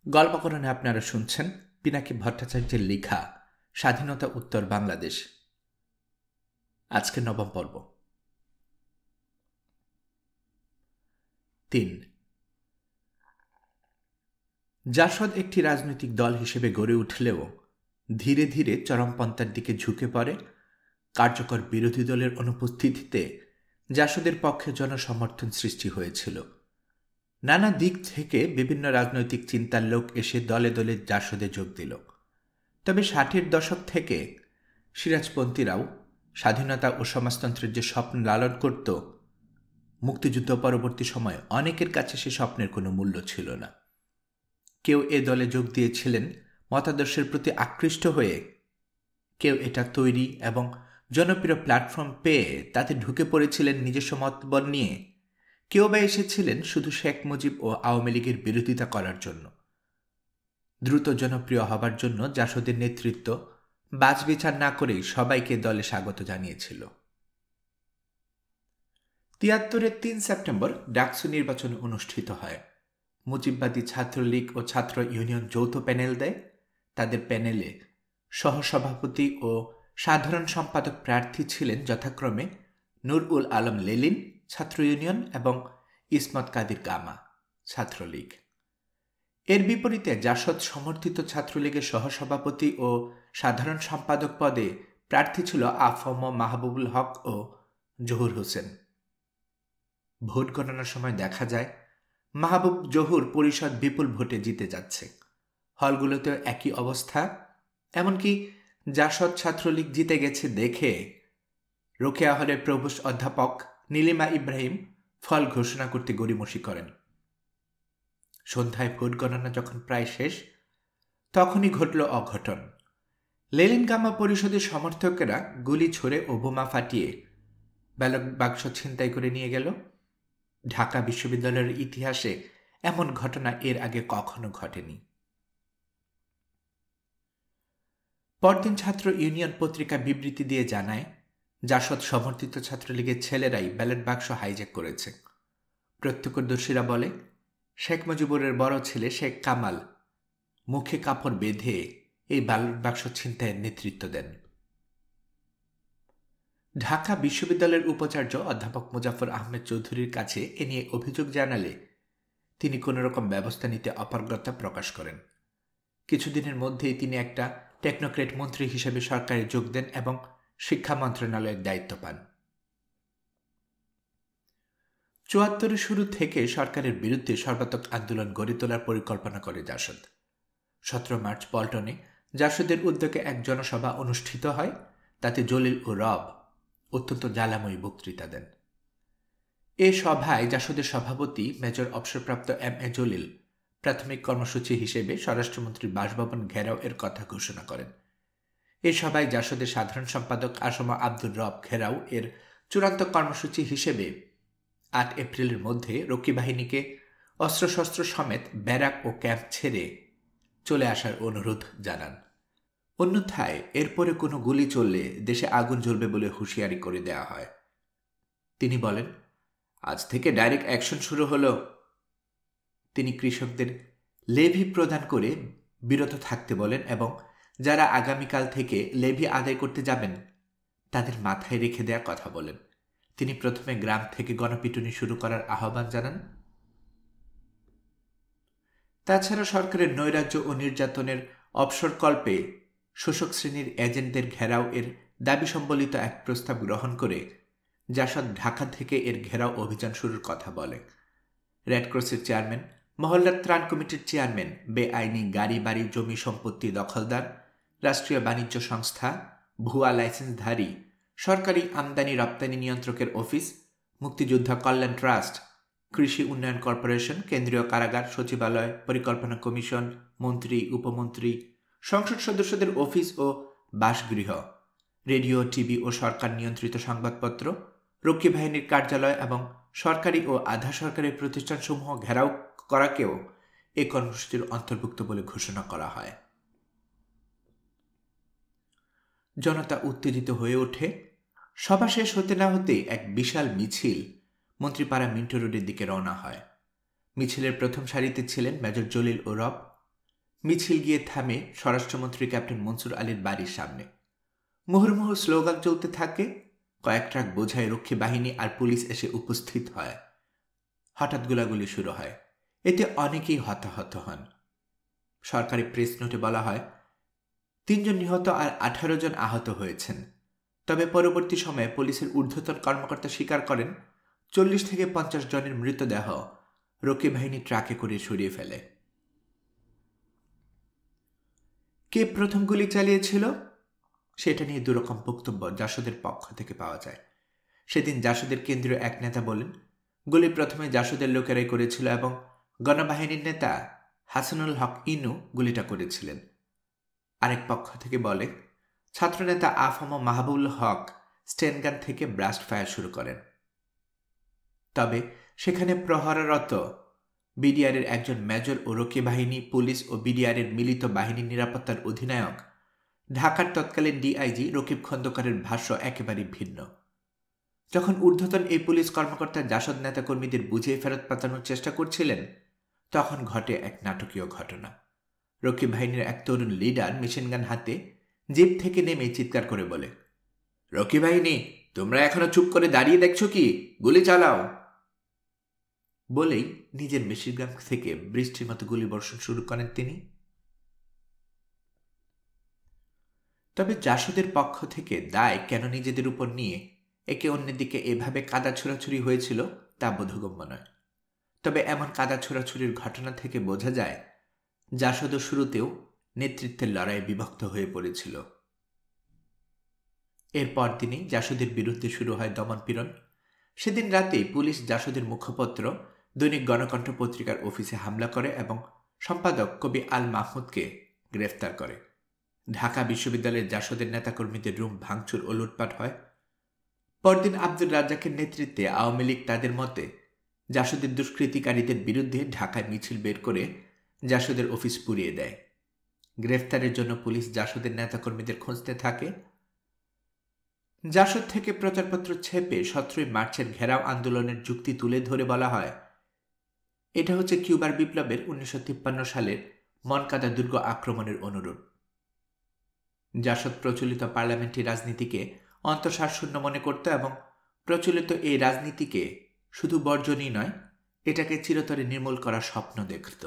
গল্পকরণে আপনারা শুনছেন পিনাকি ভট্টাচার্যের লেখা স্বাধীনতা উত্তর বাংলাদেশ। আজকে নবম পর্ব। ৩। জাসদ একটি রাজনৈতিক দল হিসেবে গড়ে উঠলেও ধীরে ধীরে চরমপন্থার দিকে ঝুঁকে পড়ে। কার্যকর বিরোধী দলের অনুপস্থিতিতে জাসদের পক্ষে জনসমর্থন সৃষ্টি হয়েছিল। নানা দিক থেকে বিভিন্ন রাজনৈতিক চিন্তার লোক এসে দলে দলে জাসদে যোগ দিল। তবে ৬০-এর দশক থেকে সিরাজপন্থীরাও স্বাধীনতা ও সমাজতন্ত্রের যে স্বপ্ন লালন করত, মুক্তিযুদ্ধ পরবর্তী সময়ে অনেকের কাছে সে স্বপ্নের কোনো মূল্য ছিল না। কেউ এ দলে যোগ দিয়েছিলেন মতাদর্শের প্রতি আকৃষ্ট হয়ে, কেউ এটা তৈরি এবং জনপ্রিয় প্ল্যাটফর্ম পেয়ে তাতে ঢুকে পড়েছিলেন নিজস্ব মতবল নিয়ে, কেউ বা এসেছিলেন শুধু শেখ মুজিব ও আওয়ামী লীগের বিরোধিতা করার জন্য। দ্রুত জনপ্রিয় হবার জন্য জাসদের নেতৃত্ব বাছবিচার না করেই সবাইকে দলে স্বাগত জানিয়েছিল। ৭৩-এর ৩ সেপ্টেম্বর ডাকসু নির্বাচন অনুষ্ঠিত হয়। মুজিববাদী ছাত্রলীগ ও ছাত্র ইউনিয়ন যৌথ প্যানেল দেয়। তাদের প্যানেলে সহসভাপতি ও সাধারণ সম্পাদক প্রার্থী ছিলেন যথাক্রমে নূর উল আলম লেলিন ছাত্র ইউনিয়ন এবং ইসমত কাদির গামা ছাত্রলীগ। এর বিপরীতে জাসদ সমর্থিত ছাত্রলীগের সহসভাপতি ও সাধারণ সম্পাদক পদে প্রার্থী ছিল আফম মাহবুবুল হক ও জহুর হোসেন। ভোট গণনার সময় দেখা যায় মাহবুব জহুর পরিষদ বিপুল ভোটে জিতে যাচ্ছে। হলগুলোতেও একই অবস্থা। এমনকি জাসদ ছাত্রলীগ জিতে গেছে দেখে রোকেয়া হলের প্রভোস্ট অধ্যাপক নীলিমা ইব্রাহিম ফল ঘোষণা করতে গড়িমসি করেন। সন্ধ্যায় ভোট গণনা যখন প্রায় শেষ, তখনই ঘটল অঘটন। লেলিন গামা পরিষদের সমর্থকেরা গুলি ছুড়ে ও বোমা ফাটিয়ে ব্যালট বাক্স ছিনতাই করে নিয়ে গেল। ঢাকা বিশ্ববিদ্যালয়ের ইতিহাসে এমন ঘটনা এর আগে কখনো ঘটেনি। পরদিন ছাত্র ইউনিয়ন পত্রিকা বিবৃতি দিয়ে জানায়, জাসদ সমর্থিত ছাত্রলীগের ছেলেরাই ব্যালট বাক্স হাইজ্যাক করেছে। প্রত্যক্ষদর্শীরা বলে, শেখ মুজিবুরের বড় ছেলে শেখ কামাল মুখে কাপড় বেঁধে এই ব্যালট বাক্স ছিনতাইয়ের নেতৃত্ব দেন। ঢাকা বিশ্ববিদ্যালয়ের উপাচার্য অধ্যাপক মুজাফর আহমেদ চৌধুরীর কাছে এ নিয়ে অভিযোগ জানালে তিনি কোনোরকম ব্যবস্থা নিতে অপারগতা প্রকাশ করেন। কিছুদিনের মধ্যেই তিনি একটা টেকনোক্রেট মন্ত্রী হিসেবে সরকারে যোগ দেন এবং শিক্ষা মন্ত্রণালয়ের দায়িত্ব পান। ৭৪-এর শুরু থেকে সরকারের বিরুদ্ধে সর্বাত্মক আন্দোলন গড়ে তোলার পরিকল্পনা করে জাসদ। ১৭ মার্চ পল্টনে জাসদের উদ্যোগে এক জনসভা অনুষ্ঠিত হয়। তাতে জলিল ও রব অত্যন্ত জ্বালাময়ী বক্তৃতা দেন। এ সভায় জাসদের সভাপতি মেজর অবসরপ্রাপ্ত এম.এ. জলিল প্রাথমিক কর্মসূচি হিসেবে স্বরাষ্ট্রমন্ত্রীর বাসভবন ঘেরাও এর কথা ঘোষণা করেন। এ সভায় জাসদের সাধারণ সম্পাদক আসমা আব্দুর রব ঘেরাও এর চূড়ান্ত কর্মসূচি হিসেবে ৮ এপ্রিলের মধ্যে রক্ষী বাহিনীকে অস্ত্রশস্ত্র সমেত ব্যারাক ও ক্যাম্প ছেড়ে চলে আসার অনুরোধ জানান। অন্যথায় এরপরে কোনো গুলি চললে দেশে আগুন জ্বলবে বলে হুঁশিয়ারি করে দেওয়া হয়। তিনি বলেন, আজ থেকে ডাইরেক্ট অ্যাকশন শুরু হলো। তিনি কৃষকদের লেভি প্রদান করে বিরত থাকতে বলেন এবং যারা আগামীকাল থেকে লেভি আদায় করতে যাবেন তাদের মাথায় রেখে দেওয়ার কথা বলেন। তিনি প্রথমে গ্রাম থেকে গণপিটুনি শুরু করার আহ্বান জানান। তাছাড়া সরকারের নৈরাজ্য ও নির্যাতনের অবসরকল্পে শোষক শ্রেণীর এজেন্টদের ঘেরাও এর দাবি সম্বলিত এক প্রস্তাব গ্রহণ করে জাসদ ঢাকা থেকে এর ঘেরাও অভিযান শুরুর কথা বলে। রেডক্রসের চেয়ারম্যান, মহল্লার ত্রাণ কমিটির চেয়ারম্যান, বেআইনি গাড়ি বাড়ি জমি সম্পত্তি দখলদার, রাষ্ট্রীয় বাণিজ্য সংস্থা, ভুয়া লাইসেন্সধারী, সরকারি আমদানি রপ্তানি নিয়ন্ত্রকের অফিস, মুক্তিযোদ্ধা কল্যাণ ট্রাস্ট, কৃষি উন্নয়ন কর্পোরেশন, কেন্দ্রীয় কারাগার, সচিবালয়, পরিকল্পনা কমিশন, মন্ত্রী, উপমন্ত্রী, সংসদ সদস্যদের অফিস ও বাসগৃহ, রেডিও, টিভি ও সরকার নিয়ন্ত্রিত সংবাদপত্র, রক্ষী বাহিনীর কার্যালয় এবং সরকারি ও আধা সরকারি প্রতিষ্ঠানসমূহ ঘেরাও করাকেও এ কর্মসূচির অন্তর্ভুক্ত বলে ঘোষণা করা হয়। জনতা উত্তেজিত হয়ে ওঠে। সভা শেষ হতে না হতেই এক বিশাল মিছিল মন্ত্রীপাড়া মিন্টো রোডের দিকে রওনা হয়। মিছিলের প্রথম সারিতে ছিলেন মেজর জলিল ও রব। মিছিল গিয়ে থামে স্বরাষ্ট্রমন্ত্রী ক্যাপ্টেন মনসুর আলীর বাড়ির সামনে। মুহুর্মুহু স্লোগান চলতে থাকে। কয়েক ট্রাক বোঝাই রক্ষী বাহিনী আর পুলিশ এসে উপস্থিত হয়। হঠাৎ গোলাগুলি শুরু হয়। এতে অনেকেই হতাহত হন। সরকারি প্রেস নোটে বলা হয় ৩ জন নিহত আর ১৮ জন আহত হয়েছেন। তবে পরবর্তী সময়ে পুলিশের ঊর্ধ্বতন কর্মকর্তা স্বীকার করেন ৪০ থেকে ৫০ জনের মৃতদেহ রক্ষী বাহিনী ট্রাকে করে সরিয়ে ফেলে। কে প্রথম গুলি চালিয়েছিল সেটা নিয়ে দুরকম বক্তব্য জাসদের পক্ষ থেকে পাওয়া যায়। সেদিন জাসদের কেন্দ্রীয় এক নেতা বলেন, গুলি প্রথমে জাসদের লোকেরাই করেছিল এবং গণবাহিনীর নেতা হাসানুল হক ইনু গুলিটা করেছিলেন। আরেক পক্ষ থেকে বলে, ছাত্রনেতা আফম মাহবুবুল হক স্টেনগান থেকে ব্লাস্ট ফায়ার শুরু করেন। তবে সেখানে প্রহরারত বিডিআরের একজন মেজর ও রক্ষী বাহিনী, পুলিশ ও বিডিআরের মিলিত বাহিনীর নিরাপত্তার অধিনায়ক ঢাকার তৎকালীন ডিআইজি রকিব খন্দকারের ভাষ্য একেবারেই ভিন্ন। যখন ঊর্ধ্বতন এই পুলিশ কর্মকর্তা জাসদ নেতাকর্মীদের বুঝিয়ে ফেরত পাঠানোর চেষ্টা করছিলেন, তখন ঘটে এক নাটকীয় ঘটনা। রক্ষী বাহিনীর এক তরুণ লিডার মেশিনগান হাতে জিপ থেকে নেমে চিৎকার করে বলে, রক্ষী বাহিনী, তোমরা এখনো চুপ করে দাঁড়িয়ে দেখছো কি? গুলি চালাও। বলেই নিজের মেশিনগান থেকে বৃষ্টির মতো গুলি বর্ষণ শুরু করেন তিনি। তবে জাসদের পক্ষ থেকে দায় কেন নিজেদের উপর নিয়ে একে অন্যের দিকে এভাবে কাদা ছোড়াছুড়ি হয়েছিল তা বোধগম্য নয়। তবে এমন কাদা ছোড়াছুড়ির ঘটনা থেকে বোঝা যায় জাসদ শুরুতেও নেতৃত্বের লড়াইয়ে বিভক্ত হয়ে পড়েছিল। এরপর দিনই জাসদের বিরুদ্ধে শুরু হয় দমনপীড়ন। সেদিন রাতেই পুলিশ জাসদের মুখপত্র দৈনিক গণকণ্ঠ পত্রিকার অফিসে হামলা করে এবং সম্পাদক কবি আল মাহমুদকে গ্রেফতার করে। ঢাকা বিশ্ববিদ্যালয়ের জাসদের নেতাকর্মীদের রুম ভাঙচুর ও লুটপাট হয়। পরদিন আব্দুর রাজ্জাকের নেতৃত্বে আওয়ামী লীগ তাদের মতে জাসদের দুষ্কৃতিকারীদের বিরুদ্ধে ঢাকায় মিছিল বের করে জাসদের অফিস পুড়িয়ে দেয়। গ্রেফতারের জন্য পুলিশ জাসদের নেতাকর্মীদের খুঁজতে থাকে। জাসদ থেকে প্রচারপত্র ছেপে ১৭ই মার্চের ঘেরাও আন্দোলনের যুক্তি তুলে ধরে বলা হয়, এটা হচ্ছে কিউবার বিপ্লবের ১৯৫৩ সালের মনকাদা দুর্গ আক্রমণের অনুরূপ। জাসদ প্রচলিত পার্লামেন্টারি রাজনীতিকে অন্তঃসারশূন্য মনে করত এবং প্রচলিত এই রাজনীতিকে শুধু বর্জনই নয়, এটাকে চিরতরে নির্মূল করার স্বপ্ন দেখত।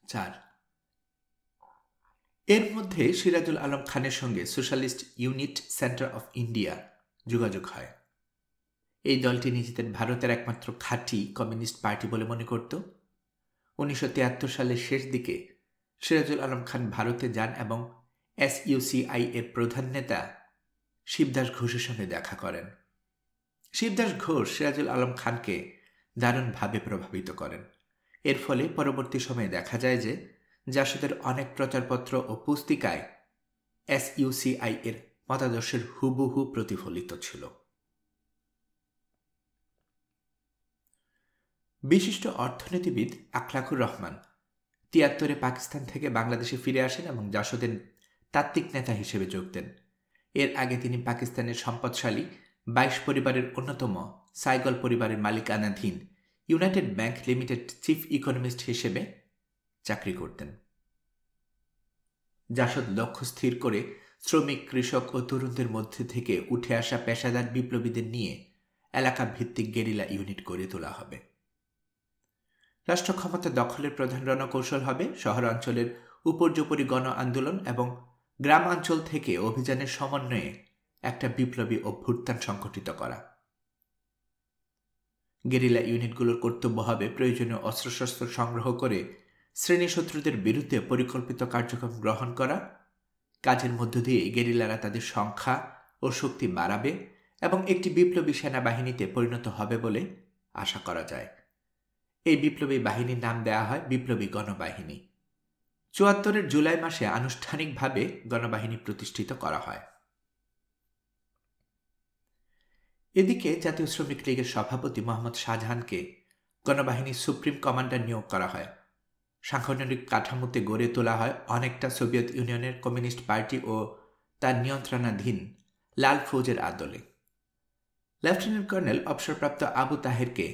৪ এর মধ্যে সিরাজুল আলম খানের সঙ্গে socialist unit centre of India যোগাযোগ হয়। এই দলটি নিজেদের ভারতের একমাত্র খাঁটি কমিউনিস্ট পার্টি বলে মনে করত। ১৯৭৩ সালের শেষ দিকে সিরাজুল আলম খান ভারতে যান এবং এসইউসিআই এর প্রধান নেতা শিবদাস ঘোষের সঙ্গে দেখা করেন। শিবদাস ঘোষ সিরাজুল আলম খানকে দারুণভাবে প্রভাবিত করেন। এর ফলে পরবর্তী সময়ে দেখা যায় যে জাসদের অনেক প্রচারপত্র ও পুস্তিকায় এসইউসিআই এর মতাদর্শের হুবহু প্রতিফলিত ছিল। বিশিষ্ট অর্থনীতিবিদ আখলাকুর রহমান ৭৩-এ পাকিস্তান থেকে বাংলাদেশে ফিরে আসেন এবং জাসদের তাত্ত্বিক নেতা হিসেবে যোগ দেন। এর আগে তিনি পাকিস্তানের সম্পদশালী ২২ পরিবারের অন্যতম সাইগল পরিবারের মালিকানাধীন United bank limited chief economist হিসেবে চাকরি করতেন। জাসদ লক্ষ্য স্থির করে শ্রমিক, কৃষক ও তরুণদের মধ্যে থেকে উঠে আসা পেশাদার বিপ্লবীদের নিয়ে এলাকা ভিত্তিক গেরিলা ইউনিট গড়ে তোলা হবে। রাষ্ট্র ক্ষমতা দখলের প্রধান রণকৌশল হবে শহরাঞ্চলের উপর্যুপরি গণ আন্দোলন এবং গ্রামাঞ্চল থেকে অভিযানের সমন্বয়ে একটা বিপ্লবী অভ্যুত্থান সংগঠিত করা। গেরিলা ইউনিটগুলোর কর্তব্য হবে প্রয়োজনীয় অস্ত্রশস্ত্র সংগ্রহ করে শ্রেণী শত্রুদের বিরুদ্ধে পরিকল্পিত কার্যক্রম গ্রহণ করা। কাজের মধ্য দিয়ে গেরিলারা তাদের সংখ্যা ও শক্তি বাড়াবে এবং একটি বিপ্লবী সেনাবাহিনীতে পরিণত হবে বলে আশা করা যায়। এই বিপ্লবী বাহিনীর নাম দেওয়া হয় বিপ্লবী গণবাহিনী। ৭৪-এর জুলাই মাসে আনুষ্ঠানিকভাবে গণবাহিনী প্রতিষ্ঠিত করা হয়। এদিকে জাতীয় শ্রমিক লীগের সভাপতি মোহাম্মদ শাহজাহানকে গণবাহিনীর সুপ্রিম কমান্ডার নিয়োগ করা হয়। সাংগঠনিক কাঠামোতে গড়ে তোলা হয় অনেকটা সোভিয়েত ইউনিয়নের কমিউনিস্ট পার্টি ও তার নিয়ন্ত্রণাধীন লাল ফৌজের আদলে। লেফটেন্যান্ট কর্নেল অবসরপ্রাপ্ত আবু তাহেরকে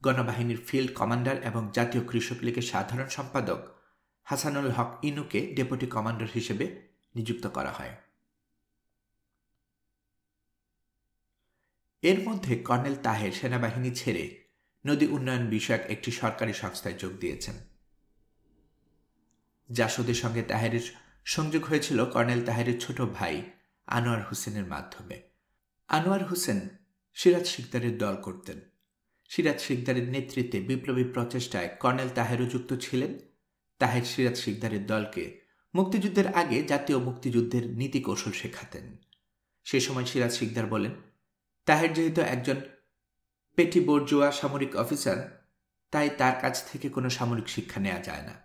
গণবাহিনীর ফিল্ড কমান্ডার এবং জাতীয় কৃষক লীগের সাধারণ সম্পাদক হাসানুল হক ইনুকে ডেপুটি কমান্ডার হিসেবে নিযুক্ত করা হয়। এর মধ্যে কর্নেল তাহের সেনাবাহিনী ছেড়ে নদী উন্নয়ন বিষয়ক একটি সরকারি সংস্থায় যোগ দিয়েছেন। জাসদের সঙ্গে তাহেরের সংযোগ হয়েছিল কর্নেল তাহেরের ছোট ভাই আনোয়ার হোসেনের মাধ্যমে। আনোয়ার হোসেন সিরাজ শিকদারের দল করতেন। সিরাজ শিকদারের নেতৃত্বে বিপ্লবী প্রচেষ্টায় কর্নেল তাহেরও যুক্ত ছিলেন। তাহের সিরাজ শিকদারের দলকে মুক্তিযুদ্ধের আগে জাতীয় মুক্তিযুদ্ধের নীতি কৌশল শেখাতেন। সে সময় সিরাজ শিকদার বলেন, তাহের যেহেতু একজন পেটি বোর্জোয়া সামরিক অফিসার, তাই তার কাছ থেকে কোনো সামরিক শিক্ষা নেওয়া যায় না।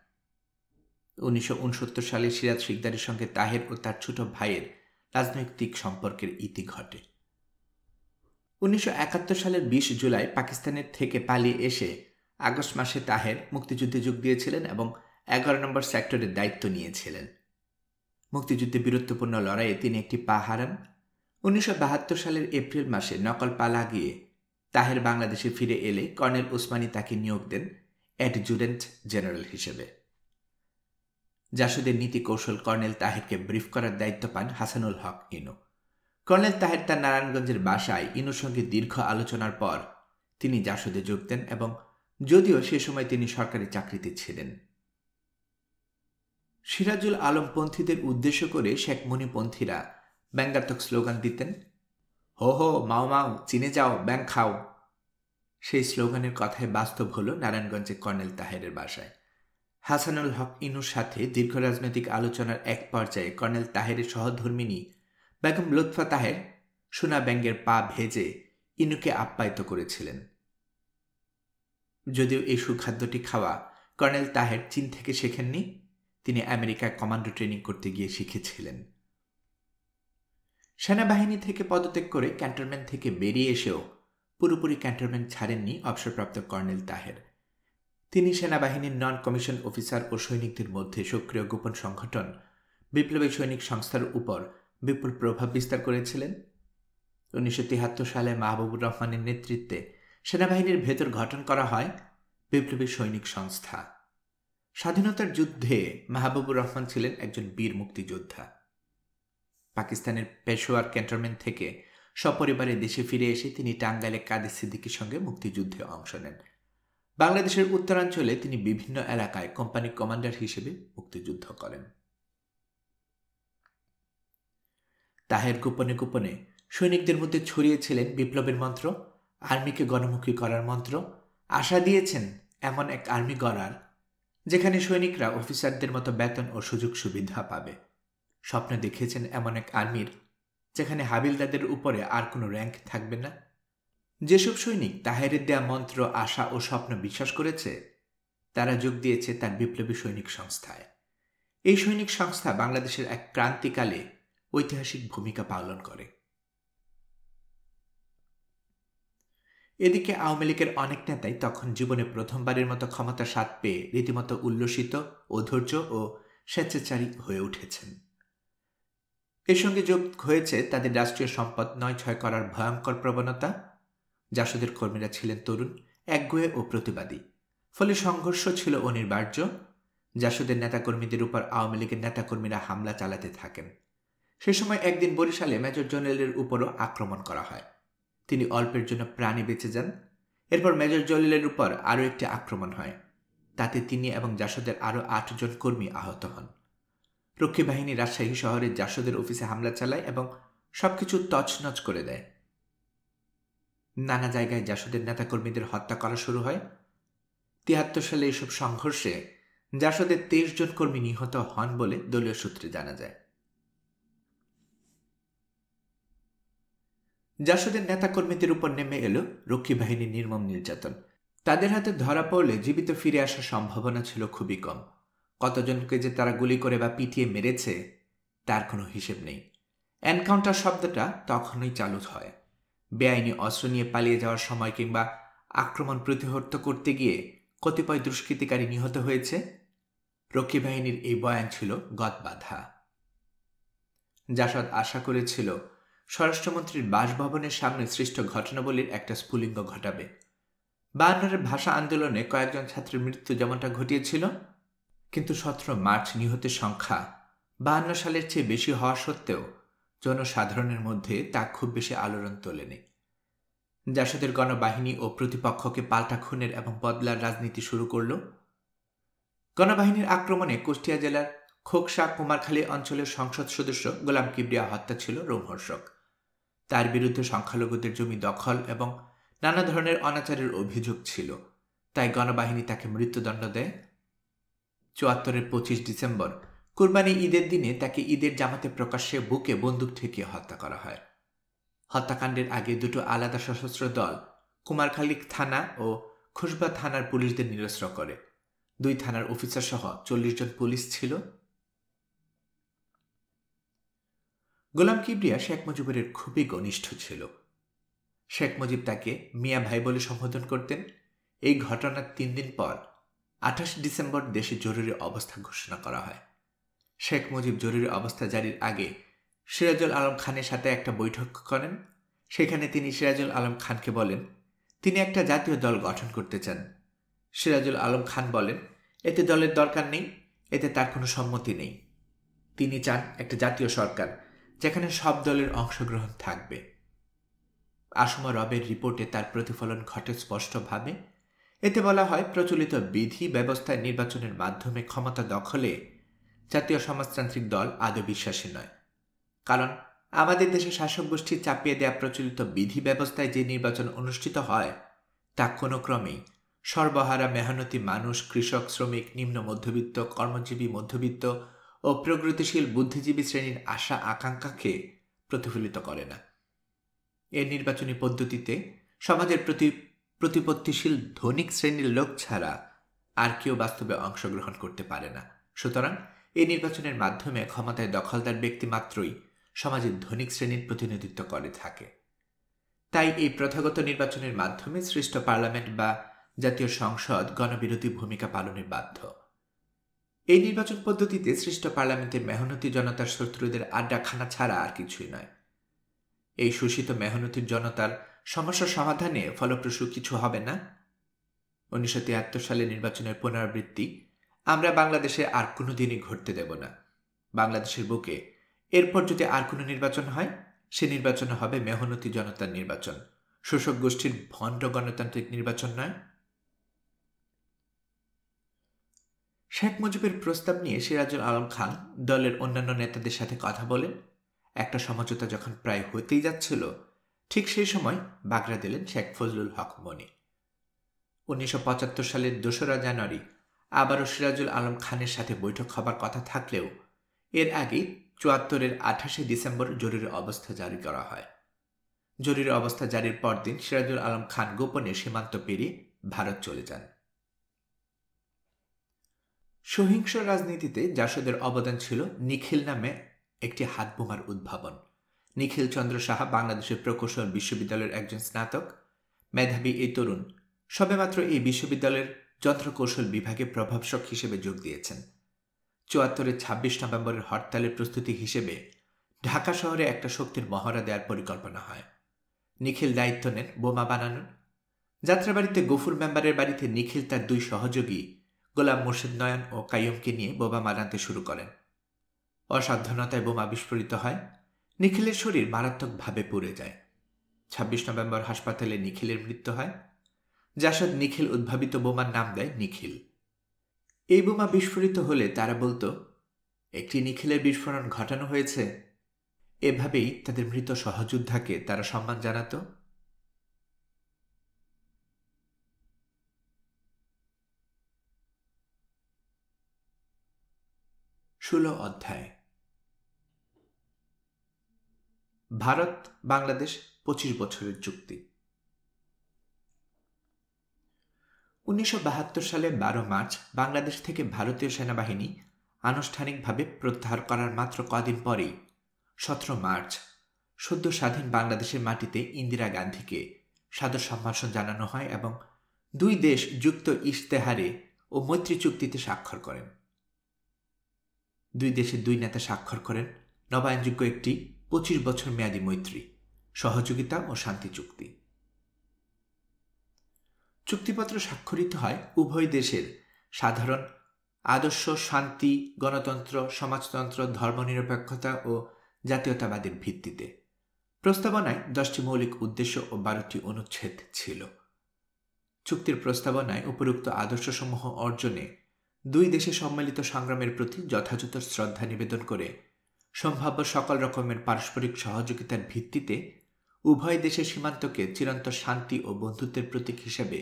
1969 সালে সিরাজ শিকদারের সঙ্গে তাহের ও তার ছোট ভাইয়ের রাজনৈতিক সম্পর্কের ইতি ঘটে। 1971 সালের 20 জুলাই পাকিস্তানের থেকে পালিয়ে এসে আগস্ট মাসে তাহের মুক্তিযুদ্ধে যোগ দিয়েছিলেন এবং 11 নম্বর সেক্টরের দায়িত্ব নিয়েছিলেন। মুক্তিযুদ্ধে বীরত্বপূর্ণ লড়াইয়ে তিনি একটি পা হারান। 1972 সালের এপ্রিল মাসে নকল পা লাগিয়ে তাহের বাংলাদেশে ফিরে এলে কর্নেল ওসমানী তাকে নিয়োগ দেন অ্যাডজুটেন্ট জেনারেল হিসেবে। জাসদের নীতি কৌশল কর্নেল তাহেরকে ব্রিফ করার দায়িত্ব পান হাসানুল হক ইনু। কর্নেল তাহের তার নারায়ণগঞ্জের বাসায় ইনুর সঙ্গে দীর্ঘ আলোচনার পর তিনি জাসদে যোগ দেন এবং যদিও সে সময় তিনি সরকারি চাকরিতে ছিলেন। সিরাজুল আলমপন্থীদের উদ্দেশ্য করে শেখ মুনিপন্থীরা ব্যঙ্গাত্মক স্লোগান দিতেন, হো হো মাও মাও চিনে যাও ব্যাং খাও। সেই স্লোগানের কথায় বাস্তব হল নারায়ণগঞ্জে কর্নেল তাহেরের বাসায়। হাসানুল হক ইনুর সাথে দীর্ঘ রাজনৈতিক আলোচনার এক পর্যায়ে কর্নেল তাহেরের সহধর্মিনী বেগম লুৎফা তাহের সোনা ব্যাঙের পা ভেজে ইনুকে আপ্যায়িত করেছিলেন। যদিও এই সুখাদ্যটি খাওয়া কর্নেল তাহের চীন থেকে শেখেননি, তিনি আমেরিকায় কমান্ডো ট্রেনিং করতে গিয়ে শিখেছিলেন। সেনাবাহিনী থেকে পদত্যাগ করে ক্যান্টনমেন্ট থেকে বেরিয়ে এসেও পুরোপুরি ক্যান্টনমেন্ট ছাড়েননি অবসরপ্রাপ্ত কর্নেল তাহের। তিনি সেনাবাহিনীর নন কমিশন অফিসার ও সৈনিকদের মধ্যে সক্রিয় গোপন সংগঠন বিপ্লবী সৈনিক সংস্থার উপর বিপুল প্রভাব বিস্তার করেছিলেন। 1973 সালে মাহবুবুর রহমানের নেতৃত্বে সেনাবাহিনীর ভেতর গঠন করা হয় বিপ্লবী সৈনিক সংস্থা। স্বাধীনতার যুদ্ধে মাহবুবুর রহমান ছিলেন একজন বীর মুক্তিযোদ্ধা। পাকিস্তানের পেশোয়ার ক্যান্টনমেন্ট থেকে সপরিবারে দেশে ফিরে এসে তিনি টাঙ্গাইলে কাদের সিদ্দিকীর সঙ্গে মুক্তিযুদ্ধে অংশ নেন। বাংলাদেশের উত্তরাঞ্চলে তিনি বিভিন্ন এলাকায় কোম্পানি কমান্ডার হিসেবে মুক্তিযুদ্ধ করেন। তাহের গোপনে গোপনে সৈনিকদের মধ্যে ছড়িয়েছিলেন বিপ্লবের মন্ত্র, আর্মিকে গণমুখী করার মন্ত্র, আশা দিয়েছেন এমন এক আর্মি গড়ার যেখানে সৈনিকরা অফিসারদের মতো বেতন ও সুযোগ সুবিধা পাবে। স্বপ্ন দেখেছেন এমন এক আর্মির যেখানে হাবিলদারদের উপরে আর কোনো র্যাঙ্ক থাকবে না। যেসব সৈনিক তাহেরের দেয়া মন্ত্র, আশা ও স্বপ্ন বিশ্বাস করেছে তারা যোগ দিয়েছে তার বিপ্লবী সৈনিক সংস্থায়। এই সৈনিক সংস্থা বাংলাদেশের এক ক্রান্তিকালে ঐতিহাসিক ভূমিকা পালন করে। এদিকে আওয়ামী লীগের অনেক নেতাই তখন জীবনে প্রথমবারের মতো ক্ষমতা স্বাদ পেয়ে রীতিমতো উল্লসিত, অধৈর্য ও স্বেচ্ছাচারী হয়ে উঠেছেন। এর সঙ্গে যোগ হয়েছে তাদের রাষ্ট্রীয় সম্পদ নয়-ছয় করার ভয়ঙ্কর প্রবণতা। জাসদের কর্মীরা ছিলেন তরুণ, একগুঁয়ে ও প্রতিবাদী, ফলে সংঘর্ষ ছিল অনিবার্য। জাসদের নেতাকর্মীদের উপর আওয়ামী লীগের নেতাকর্মীরা হামলা চালাতে থাকেন। সে সময় একদিন বরিশালে মেজর জলিলের উপরও আক্রমণ করা হয়। তিনি অল্পের জন্য প্রাণে বেঁচে যান। এরপর মেজর জলিলের উপর আরও একটি আক্রমণ হয়, তাতে তিনি এবং জাসদের আরও 8 জন কর্মী আহত হন। রক্ষী বাহিনী রাজশাহী শহরে জাসদের অফিসে হামলা চালায় এবং সবকিছু তছনছ করে দেয়। নানা জায়গায় জাসদের নেতাকর্মীদের হত্যা করা শুরু হয়। 73 সালে এসব সংঘর্ষে জাসদের 23 জন কর্মী নিহত হন বলে দলীয় সূত্রে জানা যায়। জাসদের নেতাকর্মীদের উপর নেমে এলো রক্ষী বাহিনীর নির্মম নির্যাতন। তাদের হাতে ধরা পড়লে জীবিত ফিরে আসার সম্ভাবনা ছিল খুবই কম। কতজনকে যে তারা গুলি করে বা পিটিয়ে মেরেছে তার কোনো হিসেব নেই। এনকাউন্টার শব্দটা তখনই চালু হয়। বেআইনি অস্ত্র নিয়ে পালিয়ে যাওয়ার সময় কিংবা আক্রমণ প্রতিহত করতে গিয়ে কতিপয় দুষ্কৃতিকারী নিহত হয়েছে। রক্ষী বাহিনীর এই বয়ান ছিল গদবাঁধা। জাসদ আশা করেছিল স্বরাষ্ট্রমন্ত্রীর বাসভবনের সামনে সৃষ্ট ঘটনাবলীর একটা স্ফুলিঙ্গ ঘটাবে। 52-এর ভাষা আন্দোলনে কয়েকজন ছাত্রের মৃত্যু যেমনটা ঘটিয়েছিল, কিন্তু 17 মার্চ নিহতের সংখ্যা 52 সালের চেয়ে বেশি হওয়া সত্ত্বেও জনসাধারণের মধ্যে তা খুব বেশি আলোড়ন তোলেনি। জাসদের গণবাহিনী ও প্রতিপক্ষকে পাল্টা খুনের এবং বদলার রাজনীতি শুরু করল। গণবাহিনীর আক্রমণে কুষ্টিয়া জেলার খোকসা কুমারখালী অঞ্চলের সংসদ সদস্য গোলাম কিবরিয়া হত্যা ছিল রোমহর্ষক। তার বিরুদ্ধে সংখ্যালঘুদের জমি দখল এবং নানা ধরনের অনাচারের অভিযোগ ছিল, তাই গণবাহিনী তাকে মৃত্যুদণ্ড দেয়। 74-এর 25 ডিসেম্বর কুরবানি ঈদের দিনে তাকে ঈদের জামাতে প্রকাশ্যে বুকে বন্দুক ঠেকিয়ে হত্যা করা হয়। হত্যাকাণ্ডের আগে দুটো আলাদা সশস্ত্র দল কুমারখালী থানা ও খুশবা থানার পুলিশদের নিরস্ত্র করে। 2 থানার অফিসার সহ 40 জন পুলিশ ছিল। গোলাম কিবরিয়া শেখ মুজিবের খুবই ঘনিষ্ঠ ছিল। শেখ মুজিব তাকে মিয়া ভাই বলে সম্বোধন করতেন। এই ঘটনার 3 দিন পর 28 ডিসেম্বর দেশে জরুরি অবস্থা ঘোষণা করা হয়। শেখ মুজিব জরুরি অবস্থা জারির আগে সিরাজুল আলম খানের সাথে একটা বৈঠক করেন। সেখানে তিনি সিরাজুল আলম খানকে বলেন তিনি একটা জাতীয় দল গঠন করতে চান। সিরাজুল আলম খান বলেন এতে দলের দরকার নেই, এতে তার কোনো সম্মতি নেই। তিনি চান একটা জাতীয় সরকার যেখানে সব দলের অংশগ্রহণ থাকবে। আসমা রবের রিপোর্টে তার প্রতিফলন ঘটে স্পষ্টভাবে। এতে বলা হয় প্রচলিত বিধি ব্যবস্থায় নির্বাচনের মাধ্যমে ক্ষমতা দখলে জাতীয় সমাজতান্ত্রিক দল আদৌ বিশ্বাসী নয়। কারণ আমাদের দেশে শাসক গোষ্ঠী চাপিয়ে দেয়া প্রচলিত বিধি ব্যবস্থায় যে নির্বাচন অনুষ্ঠিত হয় তা কোনো ক্রমেই সর্বহারা মেহনতি মানুষ, কৃষক, শ্রমিক, নিম্ন মধ্যবিত্ত, কর্মজীবী মধ্যবিত্ত ও প্রগতিশীল বুদ্ধিজীবী শ্রেণীর আশা আকাঙ্ক্ষাকে প্রতিফলিত করে না। এই নির্বাচনী পদ্ধতিতে সমাজের প্রতিপত্তিশীল ধনিক শ্রেণীর লোক ছাড়া আর কেউ বাস্তবে অংশগ্রহণ করতে পারে না। সুতরাং এই নির্বাচনের মাধ্যমে ক্ষমতায় দখলদার ব্যক্তি মাত্রই সমাজের ধনিক শ্রেণীর প্রতিনিধিত্ব করে থাকে। তাই এই প্রথাগত নির্বাচনের মাধ্যমে সৃষ্ট পার্লামেন্ট বা জাতীয় সংসদ গণবিরোধী ভূমিকা পালনে বাধ্য। এই নির্বাচন পদ্ধতিতে সৃষ্ট পার্লামেন্টের মেহনতি জনতার শত্রুদের আড্ডাখানা ছাড়া আর কিছুই নয়। এই শোষিত মেহনতির জনতার সমস্যা সমাধানে ফলপ্রসূ কিছু হবে না। 1973 সালে নির্বাচনের পুনরাবৃত্তি আমরা বাংলাদেশে আর কোনোদিনই ঘটতে দেব না। বাংলাদেশের বুকে এরপর যদি আর কোনো নির্বাচন হয়, সে নির্বাচন হবে মেহনতি জনতার নির্বাচন, শোষক গোষ্ঠীর ভণ্ড গণতান্ত্রিক নির্বাচন নয়। শেখ মুজিবের প্রস্তাব নিয়ে সিরাজুল আলম খান দলের অন্যান্য নেতাদের সাথে কথা বলেন। একটা সমঝোতা যখন প্রায় হতেই যাচ্ছিল, ঠিক সেই সময় বাগড়া দিলেন শেখ ফজলুল হক মনি। 1975 সালের 2রা জানুয়ারি আবারও সিরাজুল আলম খানের সাথে বৈঠক হবার কথা থাকলেও এর আগে 74-এর 28 ডিসেম্বর জরুরি অবস্থা জারি করা হয়। জরুরি অবস্থা জারির পরদিন সিরাজুল আলম খান গোপনে সীমান্ত পেরিয়ে ভারত চলে যান। সহিংস রাজনীতিতে জাসদের অবদান ছিল নিখিল নামে একটি হাতবোমার উদ্ভাবন। নিখিল চন্দ্র সাহা বাংলাদেশের প্রকৌশল বিশ্ববিদ্যালয়ের একজন স্নাতক। মেধাবী এই তরুণ সবেমাত্র এই বিশ্ববিদ্যালয়ের যন্ত্রকৌশল বিভাগে প্রভাষক হিসেবে যোগ দিয়েছেন। 74-এর 26 নভেম্বরের হরতালের প্রস্তুতি হিসেবে ঢাকা শহরে একটা শক্তির মহড়া দেওয়ার পরিকল্পনা হয়। নিখিল দায়িত্ব নেন বোমা বানানোর। যাত্রাবাড়িতে গফুর মেম্বারের বাড়িতে নিখিল তার 2 সহযোগী গোলাম মোর্শেদ নয়ন ও কাইয়ুমকে নিয়ে বোমা বানাতে শুরু করেন। অসাবধানতায় বোমা বিস্ফোরিত হয়। নিখিলের শরীর মারাত্মকভাবে পুড়ে যায়। 26 নভেম্বর হাসপাতালে নিখিলের মৃত্যু হয়। জাসদ নিখিল উদ্ভাবিত বোমার নাম দেয় নিখিল। এই বোমা বিস্ফোরিত হলে তারা বলতো একটি নিখিলের বিস্ফোরণ ঘটানো হয়েছে। এভাবেই তাদের মৃত সহযোদ্ধাকে তারা সম্মান জানাত। ষোলো অধ্যায়। ভারত বাংলাদেশ 25 বছরের চুক্তি। 1972 সালে 12 মার্চ বাংলাদেশ থেকে ভারতীয় সেনাবাহিনী আনুষ্ঠানিকভাবে প্রত্যাহার করার মাত্র কদিন পরেই 17 মার্চ সদ্য স্বাধীন বাংলাদেশের মাটিতে ইন্দিরা গান্ধীকে সাদর সম্ভাষণ জানানো হয় এবং 2 দেশ যুক্ত ইশতেহারে ও মৈত্রী চুক্তিতে স্বাক্ষর করেন। 2 দেশের 2 নেতা স্বাক্ষর করেন নবায়নযোগ্য একটি 25 বছর মেয়াদী মৈত্রী, সহযোগিতা ও শান্তি চুক্তি। চুক্তিপত্র স্বাক্ষরিত হয় উভয় দেশের সাধারণ আদর্শ, শান্তি, গণতন্ত্র, সমাজতন্ত্র, ধর্মনিরপেক্ষতা ও জাতীয়তাবাদের ভিত্তিতে। প্রস্তাবনায় 10টি মৌলিক উদ্দেশ্য ও 12টি অনুচ্ছেদ ছিল। চুক্তির প্রস্তাবনায় উপরোক্ত আদর্শসমূহ অর্জনে দুই দেশে সম্মিলিত সংগ্রামের প্রতি যথাযথ শ্রদ্ধা নিবেদন করে সম্ভাব্য সকল রকমের পারস্পরিক সহযোগিতার ভিত্তিতে উভয় দেশের সীমান্তকে চিরন্তন শান্তি ও বন্ধুত্বের প্রতীক হিসেবে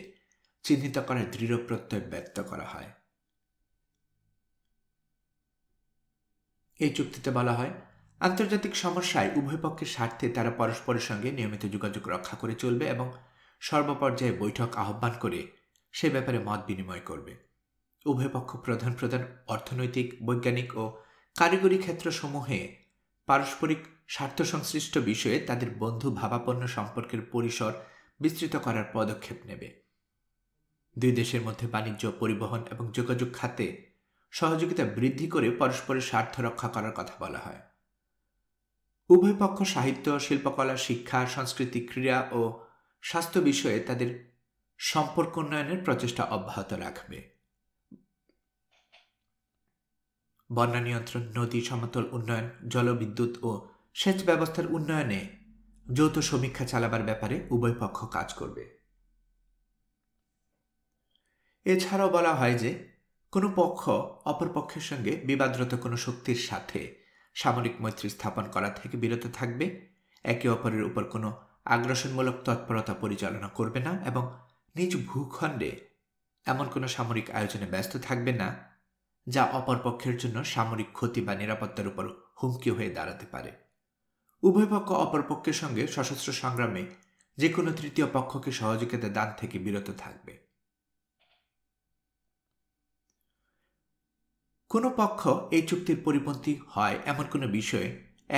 চিহ্নিত করার দৃঢ় প্রত্যয় ব্যক্ত করা হয়। এই চুক্তিতে বলা হয়, আন্তর্জাতিক সমস্যায় উভয় পক্ষের স্বার্থে তারা পরস্পরের সঙ্গে নিয়মিত যোগাযোগ রক্ষা করে চলবে এবং সর্বপর্যায়ে বৈঠক আহ্বান করে সে ব্যাপারে মত বিনিময় করবে। উভয় পক্ষ প্রধান প্রধান অর্থনৈতিক, বৈজ্ঞানিক ও কারিগরি ক্ষেত্রসমূহে পারস্পরিক স্বার্থ সংশ্লিষ্ট বিষয়ে তাদের বন্ধু ভাবাপন্ন সম্পর্কের পরিসর বিস্তৃত করার পদক্ষেপ নেবে। দুই দেশের মধ্যে বাণিজ্য, পরিবহন এবং যোগাযোগ খাতে সহযোগিতা বৃদ্ধি করে পরস্পরের স্বার্থ রক্ষা করার কথা বলা হয়। উভয় পক্ষ সাহিত্য, শিল্পকলা, শিক্ষা, সংস্কৃতি, ক্রীড়া ও স্বাস্থ্য বিষয়ে তাদের সম্পর্ক উন্নয়নের প্রচেষ্টা অব্যাহত রাখবে। বন্যা নিয়ন্ত্রণ, নদী সমতল উন্নয়ন, জলবিদ্যুৎ ও সেচ ব্যবস্থার উন্নয়নে যৌথ সমীক্ষা চালাবার ব্যাপারে উভয় পক্ষ কাজ করবে। এছাড়াও বলা হয় যে কোনো পক্ষ অপর পক্ষের সঙ্গে বিবাদরত কোনো শক্তির সাথে সামরিক মৈত্রী স্থাপন করা থেকে বিরত থাকবে, একে অপরের উপর কোনো আগ্রাসনমূলক তৎপরতা পরিচালনা করবে না এবং নিজ ভূখণ্ডে এমন কোনো সামরিক আয়োজনে ব্যস্ত থাকবে না যা অপর পক্ষের জন্য সামরিক ক্ষতি বা নিরাপত্তার উপর হুমকি হয়ে দাঁড়াতে পারে। উভয় পক্ষ অপর পক্ষের সঙ্গে সশস্ত্র সংগ্রামে যে কোনো তৃতীয় পক্ষকে সহযোগিতা দান থেকে বিরত থাকবে। কোনো পক্ষ এই চুক্তির পরিপন্থী হয় এমন কোনো বিষয়ে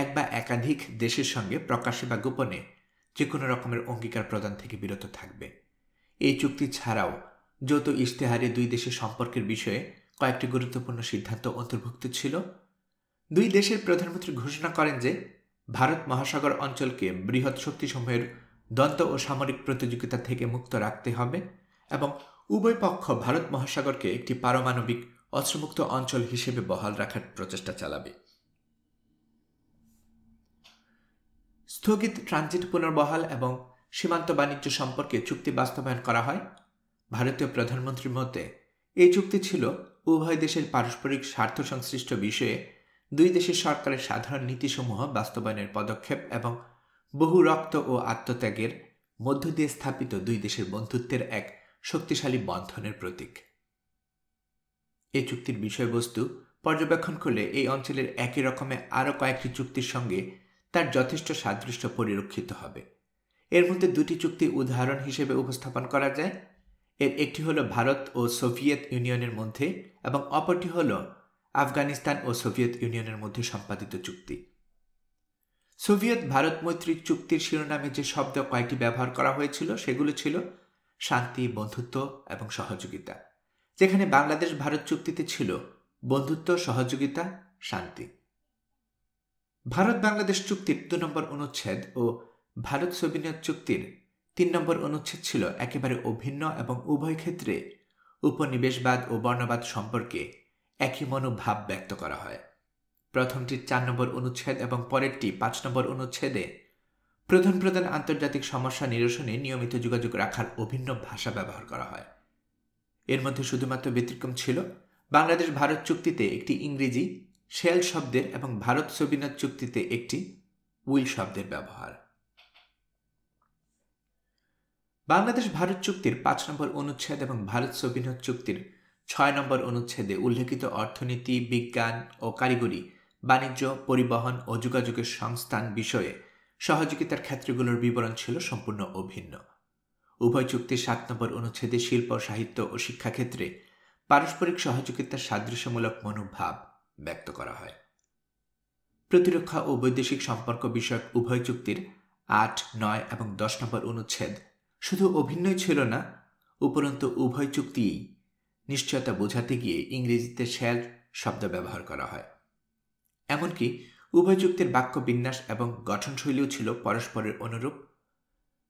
এক বা একাধিক দেশের সঙ্গে প্রকাশ্যে বা গোপনে যে কোনো রকমের অঙ্গীকার প্রদান থেকে বিরত থাকবে। এই চুক্তি ছাড়াও যৌথ ইশতেহারে দুই দেশের সম্পর্কের বিষয়ে কয়েকটি গুরুত্বপূর্ণ সিদ্ধান্ত অন্তর্ভুক্ত ছিল। দুই দেশের প্রধানমন্ত্রী ঘোষণা করেন যে ভারত মহাসাগর অঞ্চলকে বৃহৎ শক্তিসমূহের দ্বন্দ্ব ও সামরিক প্রতিযোগিতা থেকে মুক্ত রাখতে হবে এবং উভয় পক্ষ ভারত মহাসাগরকে একটি পারমাণবিক অস্ত্রমুক্ত অঞ্চল হিসেবে বহাল রাখার প্রচেষ্টা চালাবে। স্থগিত ট্রানজিট পুনর্বহাল এবং সীমান্ত বাণিজ্য সম্পর্কে চুক্তি বাস্তবায়ন করা হয়। ভারতীয় প্রধানমন্ত্রীর মতে এই চুক্তি ছিল উভয় দেশের পারস্পরিক স্বার্থ সংশ্লিষ্ট বিষয়ে দুই দেশের সরকারের সাধারণ নীতিসমূহ বাস্তবায়নের পদক্ষেপ এবং বহু রক্ত ও আত্মত্যাগের মধ্য দিয়ে স্থাপিত দুই দেশের বন্ধুত্বের এক শক্তিশালী বন্ধনের প্রতীক। এই চুক্তির বিষয়বস্তু পর্যবেক্ষণ করলে এই অঞ্চলের একই রকমের আরও কয়েকটি চুক্তির সঙ্গে তার যথেষ্ট সাদৃশ্য পরিলক্ষিত হবে। এর মধ্যে দুটি চুক্তি উদাহরণ হিসেবে উপস্থাপন করা যায়। এর একটি হল ভারত ও সোভিয়েত ইউনিয়নের মধ্যে এবং অপরটি হল আফগানিস্তান ও সোভিয়েত ইউনিয়নের মধ্যে সম্পাদিত চুক্তি। সোভিয়েত ভারত মৈত্রী চুক্তির শিরোনামে যে শব্দ কয়েকটি ব্যবহার করা হয়েছিল সেগুলো ছিল শান্তি, বন্ধুত্ব এবং সহযোগিতা, যেখানে বাংলাদেশ ভারত চুক্তিতে ছিল বন্ধুত্ব, সহযোগিতা, শান্তি। ভারত বাংলাদেশ চুক্তির 2 নম্বর অনুচ্ছেদ ও ভারত সোভিয়েত চুক্তির 3 নম্বর অনুচ্ছেদ ছিল একেবারে অভিন্ন এবং উভয় ক্ষেত্রে উপনিবেশবাদ ও বর্ণবাদ সম্পর্কে একই মনোভাব ব্যক্ত করা হয়। প্রথমটির 4 নম্বর অনুচ্ছেদ এবং পরেরটি 5 নম্বর অনুচ্ছেদে প্রধান প্রধান আন্তর্জাতিক সমস্যা নিরসনে নিয়মিত যোগাযোগ রাখার অভিন্ন ভাষা ব্যবহার করা হয়। এর মধ্যে শুধুমাত্র ব্যতিক্রম ছিল বাংলাদেশ ভারত চুক্তিতে একটি ইংরেজি শেল শব্দের এবং ভারত সোভিয়েত চুক্তিতে একটি উইল শব্দের ব্যবহার। বাংলাদেশ ভারত চুক্তির 5 নম্বর অনুচ্ছেদ এবং ভারত সোভিয়েত চুক্তির 6 নম্বর অনুচ্ছেদে উল্লেখিত অর্থনীতি, বিজ্ঞান ও কারিগরি, বাণিজ্য, পরিবহন ও যোগাযোগের সংস্থান বিষয়ে সহযোগিতার ক্ষেত্রগুলোর বিবরণ ছিল সম্পূর্ণ অভিন্ন। উভয় চুক্তির 7 নম্বর অনুচ্ছেদে শিল্প, সাহিত্য ও শিক্ষাক্ষেত্রে পারস্পরিক সহযোগিতার সাদৃশ্যমূলক মনোভাব ব্যক্ত করা হয়। প্রতিরক্ষা ও বৈদেশিক সম্পর্ক বিষয়ক উভয় চুক্তির 8, 9 এবং 10 নম্বর অনুচ্ছেদ শুধু অভিন্নই ছিল না, উপরন্তু উভয় চুক্তিই নিশ্চয়তা বোঝাতে গিয়ে ইংরেজিতে শেল শব্দ ব্যবহার করা হয়। এমনকি উভয় চুক্তির বাক্য বিন্যাস এবং গঠনশৈলীও ছিল পরস্পরের অনুরূপ।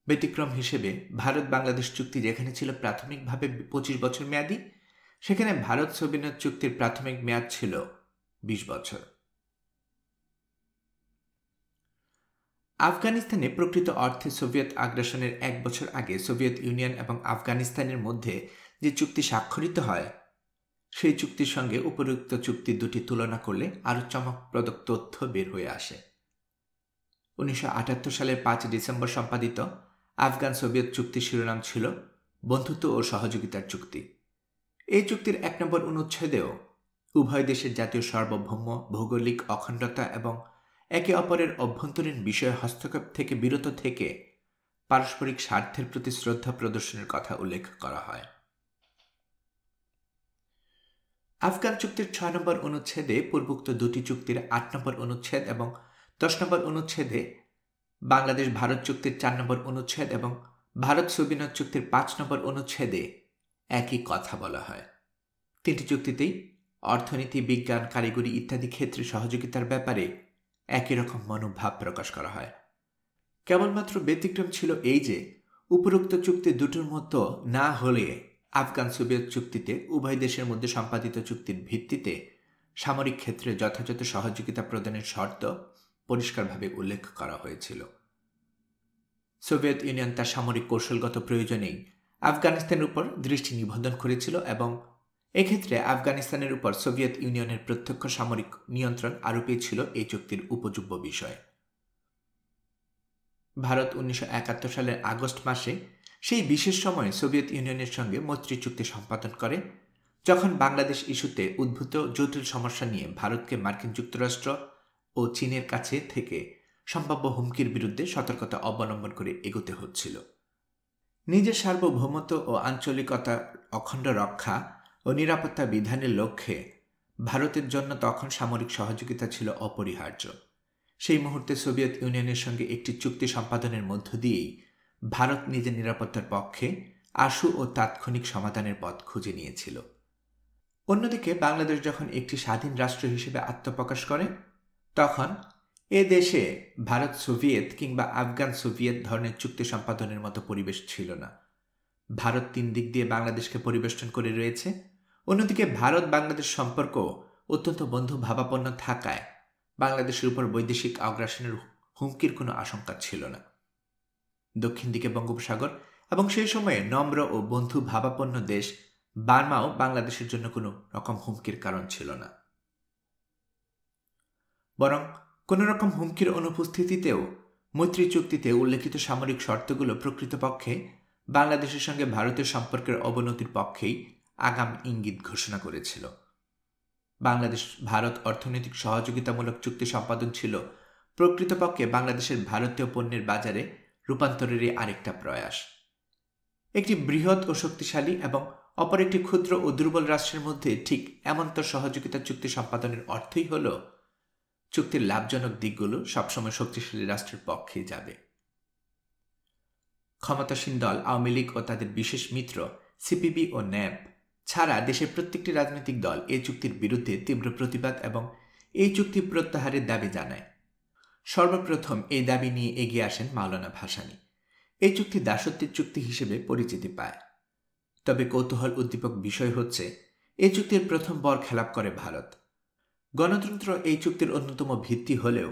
ব্যতিক্রম হিসেবে ভারত বাংলাদেশ চুক্তি যেখানে ছিল প্রাথমিকভাবে 25 বছর মেয়াদী, সেখানে ভারত সোভিয়েত চুক্তির প্রাথমিক মেয়াদ ছিল 20 বছর। আফগানিস্তানে প্রকৃত অর্থে সোভিয়েত আগ্রাসনের 1 বছর আগে সোভিয়েত ইউনিয়ন এবং আফগানিস্তানের মধ্যে যে চুক্তি স্বাক্ষরিত হয়, সেই চুক্তির সঙ্গে উপরোক্ত চুক্তি দুটি তুলনা করলে আরও চমকপ্রদ তথ্য বের হয়ে আসে। 1978 সালের 5 ডিসেম্বর সম্পাদিত আফগান সোভিয়েত চুক্তির শিরোনাম ছিল বন্ধুত্ব ও সহযোগিতার চুক্তি। এই চুক্তির 1 নম্বর অনুচ্ছেদেও উভয় দেশের জাতীয় সার্বভৌম, ভৌগোলিক অখণ্ডতা এবং একে অপরের অভ্যন্তরীণ বিষয়ে হস্তক্ষেপ থেকে বিরত থেকে পারস্পরিক স্বার্থের প্রতি শ্রদ্ধা প্রদর্শনের কথা উল্লেখ করা হয়। আফগান চুক্তির 6 নম্বর অনুচ্ছেদে পূর্বোক্ত দুটি চুক্তির 8 নম্বর অনুচ্ছেদ এবং 10 নম্বর অনুচ্ছেদে, বাংলাদেশ ভারত চুক্তির 4 নম্বর অনুচ্ছেদ এবং ভারত সোভিয়েত চুক্তির 5 নম্বর অনুচ্ছেদে একই কথা বলা হয়। তিনটি চুক্তিতেই অর্থনীতি, বিজ্ঞান, কারিগরি ইত্যাদি ক্ষেত্রে সহযোগিতার ব্যাপারে একই রকম মনোভাব প্রকাশ করা হয়। কেবলমাত্র ব্যতিক্রম ছিল এই যে উপরোক্ত চুক্তি দুটোর মতো না হলে আফগান সোভিয়েত চুক্তিতে উভয় দেশের মধ্যে সম্পাদিত চুক্তির ভিত্তিতে সামরিক ক্ষেত্রে যথাযথ সহযোগিতা প্রদানের শর্ত পরিষ্কারভাবে উল্লেখ করা হয়েছিল। সোভিয়েত ইউনিয়ন তার সামরিক কৌশলগত প্রয়োজনেই আফগানিস্তানের উপর দৃষ্টি নিবদ্ধন করেছিল এবং এক্ষেত্রে আফগানিস্তানের উপর সোভিয়েত ইউনিয়নের প্রত্যক্ষ সামরিক নিয়ন্ত্রণ আরোপই ছিল এই চুক্তির উপযোগ্য বিষয়। ভারত 1971 সালের আগস্ট মাসে সেই বিশেষ সময়ে সোভিয়েত ইউনিয়নের সঙ্গে মৈত্রী চুক্তি সম্পাদন করে, যখন বাংলাদেশ ইস্যুতে উদ্ভূত জটিল সমস্যা নিয়ে ভারতকে মার্কিন যুক্তরাষ্ট্র ও চীনের কাছে থেকে সম্ভাব্য হুমকির বিরুদ্ধে সতর্কতা অবলম্বন করে এগোতে হচ্ছিল। নিজের সার্বভৌমত্ব ও আঞ্চলিকতা অখণ্ড রক্ষা ও নিরাপত্তা বিধানের লক্ষ্যে ভারতের জন্য তখন সামরিক সহযোগিতা ছিল অপরিহার্য। সেই মুহূর্তে সোভিয়েত ইউনিয়নের সঙ্গে একটি চুক্তি সম্পাদনের মধ্য দিয়েই ভারত নিজের নিরাপত্তার পক্ষে আশু ও তাৎক্ষণিক সমাধানের পথ খুঁজে নিয়েছিল। অন্যদিকে বাংলাদেশ যখন একটি স্বাধীন রাষ্ট্র হিসেবে আত্মপ্রকাশ করে, তখন এ দেশে ভারত সোভিয়েত কিংবা আফগান সোভিয়েত ধরনের চুক্তি সম্পাদনের মতো পরিবেশ ছিল না। ভারত 3 দিক দিয়ে বাংলাদেশকে পরিবেষ্টন করে রয়েছে। অন্যদিকে ভারত বাংলাদেশ সম্পর্ক অত্যন্ত বন্ধু ভাবাপন্ন থাকায় বাংলাদেশের উপর বৈদেশিক আগ্রাসনের হুমকির কোনো আশঙ্কা ছিল না। দক্ষিণ দিকে বঙ্গোপসাগর এবং সেই সময়ে নম্র ও বন্ধু ভাবাপন্ন দেশ বার্মাও বাংলাদেশের জন্য কোনো রকম হুমকির কারণ ছিল না। বরং কোনো রকম হুমকির অনুপস্থিতিতেও মৈত্রী চুক্তিতে উল্লেখিত সামরিক শর্তগুলো প্রকৃতপক্ষে বাংলাদেশের সঙ্গে ভারতের সম্পর্কের অবনতির পক্ষেই আগাম ইঙ্গিত ঘোষণা করেছিল। বাংলাদেশ ভারত অর্থনৈতিক সহযোগিতামূলক চুক্তি সম্পাদন ছিল প্রকৃতপক্ষে বাংলাদেশের ভারতীয় পণ্যের বাজারে রূপান্তরেরই আরেকটা প্রয়াস। একটি বৃহৎ ও শক্তিশালী এবং অপর একটি ক্ষুদ্র ও দুর্বল রাষ্ট্রের মধ্যে ঠিক এমনতর সহযোগিতা চুক্তি সম্পাদনের অর্থই হল চুক্তির লাভজনক দিকগুলো সবসময় শক্তিশালী রাষ্ট্রের পক্ষেই যাবে। ক্ষমতাসীন দল আওয়ামী লীগ ও তাদের বিশেষ মিত্র সিপিবি ও ন্যাপ ছাড়া দেশের প্রত্যেকটি রাজনৈতিক দল এই চুক্তির বিরুদ্ধে তীব্র প্রতিবাদ এবং এই চুক্তি প্রত্যাহারের দাবি জানায়। সর্বপ্রথম এই দাবি নিয়ে এগিয়ে আসেন মাওলানা ভাসানী। এই চুক্তি দাসত্বের চুক্তি হিসেবে পরিচিতি পায়। তবে কৌতূহল উদ্দীপক বিষয় হচ্ছে, এই চুক্তির প্রথম বরখেলাপ করে ভারত। গণতন্ত্র এই চুক্তির অন্যতম ভিত্তি হলেও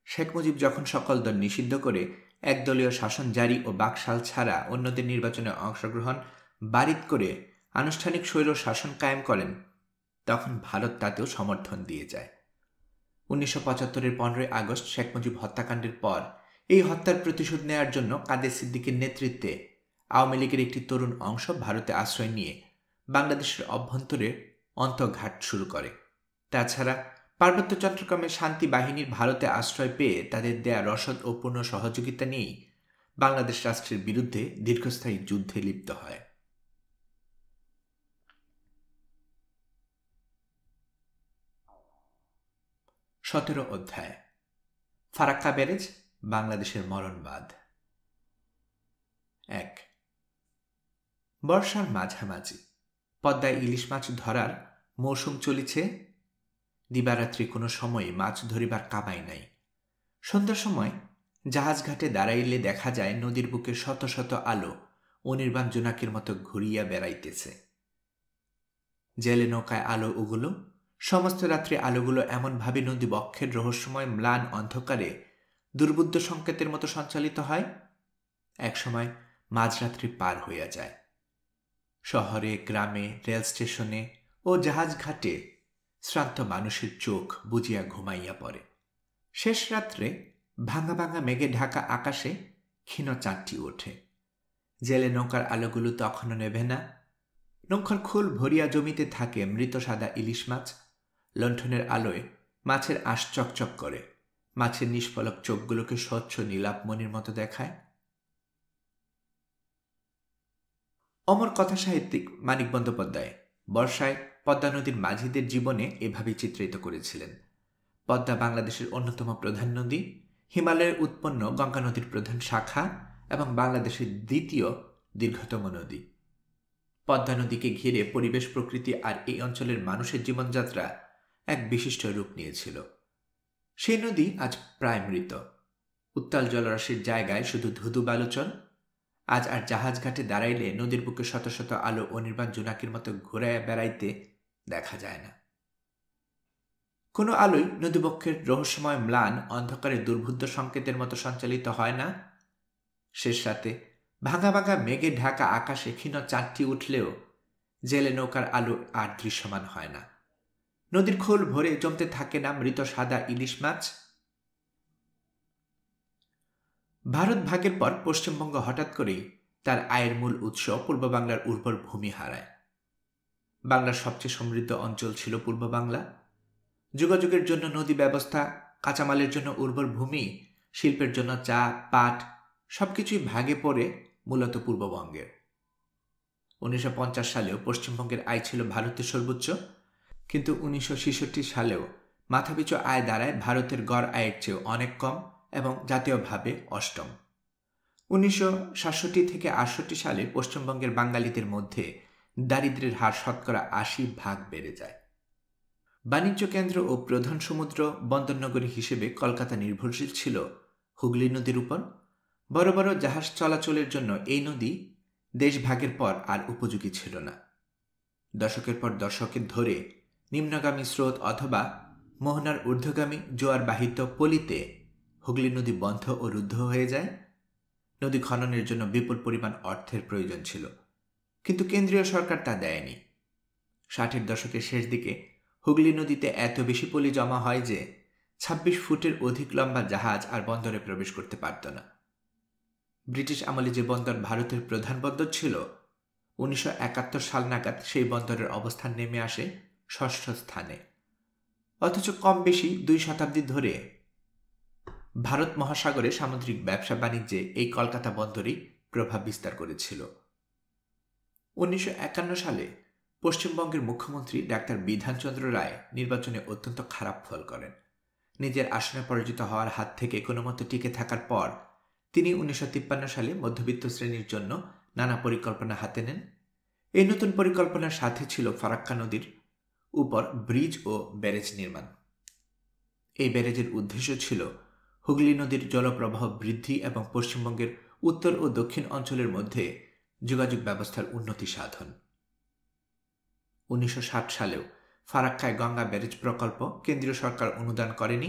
শেখ মুজিব যখন সকল দল নিষিদ্ধ করে একদলীয় শাসন জারি ও বাকশাল ছাড়া অন্যদের নির্বাচনে অংশগ্রহণ বারিত করে আনুষ্ঠানিক স্বৈর শাসন কায়েম করেন, তখন ভারত তাতেও সমর্থন দিয়ে যায়। 1975-এর 15 আগস্ট শেখ মুজিব হত্যাকাণ্ডের পর এই হত্যার প্রতিশোধ নেয়ার জন্য কাদের সিদ্দিকের নেতৃত্বে আওয়ামী লীগের একটি তরুণ অংশ ভারতে আশ্রয় নিয়ে বাংলাদেশের অভ্যন্তরে অন্তর্ঘাত শুরু করে। তাছাড়া পার্বত্য চট্টগ্রামের শান্তি বাহিনীর ভারতে আশ্রয় পেয়ে তাদের দেয়া রসদ ও পূর্ণ সহযোগিতা নিয়েই বাংলাদেশ রাষ্ট্রের বিরুদ্ধে দীর্ঘস্থায়ী যুদ্ধে লিপ্ত হয়। সতেরো অধ্যায়। ফারাক্কা ব্যারেজ, বাংলাদেশের মরণবাদ। 1। বর্ষার মাঝামাঝি পদ্মায় ইলিশ মাছ ধরার মৌসুম চলিছে। দিবারাত্রি কোনো সময়ে মাছ ধরিবার কামাই নাই। সন্ধ্যার সময় জাহাজ ঘাটে দাঁড়াইলে দেখা যায় নদীর বুকে শত শত আলো অনির্বাণ জোনাকের মতো ঘুরিয়া বেড়াইতেছে। জেলে নৌকায় আলো ওগুলো, সমস্ত রাত্রি আলোগুলো এমনভাবে নদী বক্ষের রহস্যময় ম্লান অন্ধকারে দুর্বুদ্ধ সংকেতের মতো সঞ্চালিত হয়। একসময় মাঝরাত্রি পার হইয়া যায়। শহরে, গ্রামে, রেল স্টেশনে ও জাহাজ ঘাটে শ্রান্ত মানুষের চোখ বুজিয়া ঘুমাইয়া পড়ে। শেষ রাত্রে ভাঙা ভাঙা মেঘে ঢাকা আকাশে ক্ষীণ চাঁদটি ওঠে। জেলে নৌকার আলোগুলো তখনও নেভে না। নৌকার খোল ভরিয়া জমিতে থাকে মৃত সাদা ইলিশ মাছ। লণ্ঠনের আলোয় মাছের আঁশ চকচক করে, মাছের নিষ্পলক চোখগুলোকে স্বচ্ছ নীলাপমণির মতো দেখায়। অমর কথা সাহিত্যিক মানিক বন্দ্যোপাধ্যায় বর্ষায় পদ্মা নদীর মাঝিদের জীবনে এভাবে চিত্রিত করেছিলেন। পদ্মা বাংলাদেশের অন্যতম প্রধান নদী, হিমালয়ের উৎপন্ন গঙ্গা নদীর প্রধান শাখা এবং বাংলাদেশের দ্বিতীয় দীর্ঘতম নদী। পদ্মা নদীকে ঘিরে পরিবেশ, প্রকৃতি আর এই অঞ্চলের মানুষের জীবনযাত্রা এক বিশিষ্ট রূপ নিয়েছিল। সেই নদী আজ প্রায় মৃত। উত্তাল জলরাশির জায়গায় শুধু ধুধু বালুচল। আজ আর জাহাজ ঘাটে দাঁড়াইলে নদীর বুকে শত শত আলো অনির্বাণ জোনাকির মতো ঘুরাইয়া বেড়াইতে দেখা যায় না। কোনো আলোই নদীবক্ষের রহস্যময় ম্লান অন্ধকারে দুর্বুদ্ধ সংকেতের মতো সঞ্চালিত হয় না। শেষ রাতে ভাঙা ভাঙা মেঘে ঢাকা আকাশে ক্ষীণ চাঁদটি উঠলেও জেলে নৌকার আলো আর দৃশ্যমান হয় না। নদীর খোল ভরে জমতে থাকে না মৃত সাদা ইলিশ মাছ। ভারত ভাগের পর পশ্চিমবঙ্গ হঠাৎ করেই তার আয়ের মূল উৎস পূর্ব বাংলার উর্বর ভূমি হারায়। বাংলার সবচেয়ে সমৃদ্ধ অঞ্চল ছিল পূর্ব বাংলা। যোগাযোগের জন্য নদী ব্যবস্থা, কাঁচামালের জন্য উর্বর ভূমি, শিল্পের জন্য চা, পাট সবকিছুই ভাগে পড়ে মূলত পূর্ববঙ্গের। 1950 সালেও পশ্চিমবঙ্গের আয় ছিল ভারতের সর্বোচ্চ, কিন্তু 1966 সালেও মাথাপিছু আয় দাঁড়ায় ভারতের গড় আয়ের চেয়েও অনেক কম এবং জাতীয়ভাবে অষ্টম। 1967 থেকে 68 সালে পশ্চিমবঙ্গের বাঙালিদের মধ্যে দারিদ্র্যের হার শতকরা 80% বেড়ে যায়। বাণিজ্য কেন্দ্র ও প্রধান সমুদ্র বন্দরনগরী হিসেবে কলকাতা নির্ভরশীল ছিল হুগলি নদীর উপর। বড় বড় জাহাজ চলাচলের জন্য এই নদী দেশভাগের পর আর উপযোগী ছিল না। দশকের পর দশকের ধরে নিম্নগামী স্রোত অথবা মোহনার ঊর্ধ্বগামী জোয়ারবাহিত পলিতে হুগলি নদী বন্ধ ও রুদ্ধ হয়ে যায়। নদী খননের জন্য বিপুল পরিমাণ অর্থের প্রয়োজন ছিল, কিন্তু কেন্দ্রীয় সরকার তা দেয়নি। 60-এর দশকের শেষ দিকে হুগলি নদীতে এত বেশি পলি জমা হয় যে 26 ফুটের অধিক লম্বা জাহাজ আর বন্দরে প্রবেশ করতে পারত না। ব্রিটিশ আমলে যে বন্দর ভারতের প্রধান বন্দর ছিল, 1971 সাল নাগাদ সেই বন্দরের অবস্থান নেমে আসে 6ষ্ঠ স্থানে। অথচ কম বেশি 2 শতাব্দী ধরে ভারত মহাসাগরে সামুদ্রিক ব্যবসা বাণিজ্যে এই কলকাতা বন্দরই প্রভাব বিস্তার করেছিল। 1951 সালে পশ্চিমবঙ্গের মুখ্যমন্ত্রী ডাক্তার বিধানচন্দ্র রায় নির্বাচনে অত্যন্ত খারাপ ফল করেন। নিজের আসনে পরাজিত হওয়ার হাত থেকে কোনো মতো টিকে থাকার পর তিনি 1953 সালে মধ্যবিত্ত শ্রেণীর জন্য নানা পরিকল্পনা হাতে নেন। এই নতুন পরিকল্পনার সাথে ছিল ফারাক্কা নদীর উপর ব্রিজ ও ব্যারেজ নির্মাণ। এই ব্যারেজের উদ্দেশ্য ছিল হুগলি নদীর জলপ্রবাহ বৃদ্ধি এবং পশ্চিমবঙ্গের উত্তর ও দক্ষিণ অঞ্চলের মধ্যে যোগাযোগ ব্যবস্থার উন্নতি সাধন। 1960 সালেও ফারাক্কায় গঙ্গা ব্যারেজ প্রকল্প কেন্দ্রীয় সরকার অনুদান করেনি,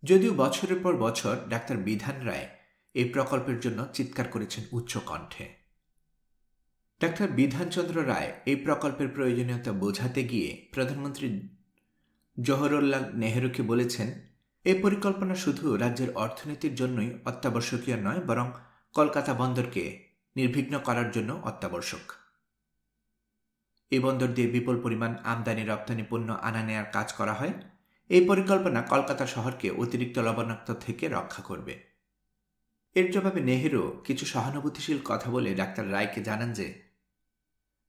যদিও বছরের পর বছর ডাক্তার বিধান রায় এই প্রকল্পের জন্য চিৎকার করেছেন উচ্চ কণ্ঠে। ডাক্তার বিধানচন্দ্র রায় এই প্রকল্পের প্রয়োজনীয়তা বোঝাতে গিয়ে প্রধানমন্ত্রী জওহরলাল নেহরুকে বলেছেন, এই পরিকল্পনা শুধু রাজ্যের অর্থনীতির জন্যই অত্যাবশ্যকীয় নয়, বরং কলকাতা বন্দরকে নির্বিঘ্ন করার জন্য অত্যাবশ্যক। এই বন্দর দিয়ে বিপুল পরিমাণ আমদানি রপ্তানি পণ্য আনা নেয়ার কাজ করা হয়। এই পরিকল্পনা কলকাতা শহরকে অতিরিক্ত লবণাক্ত থেকে রক্ষা করবে। এর জবাবে নেহেরু কিছু সহানুভূতিশীল কথা বলে ডাক্তার রায়কে জানান যে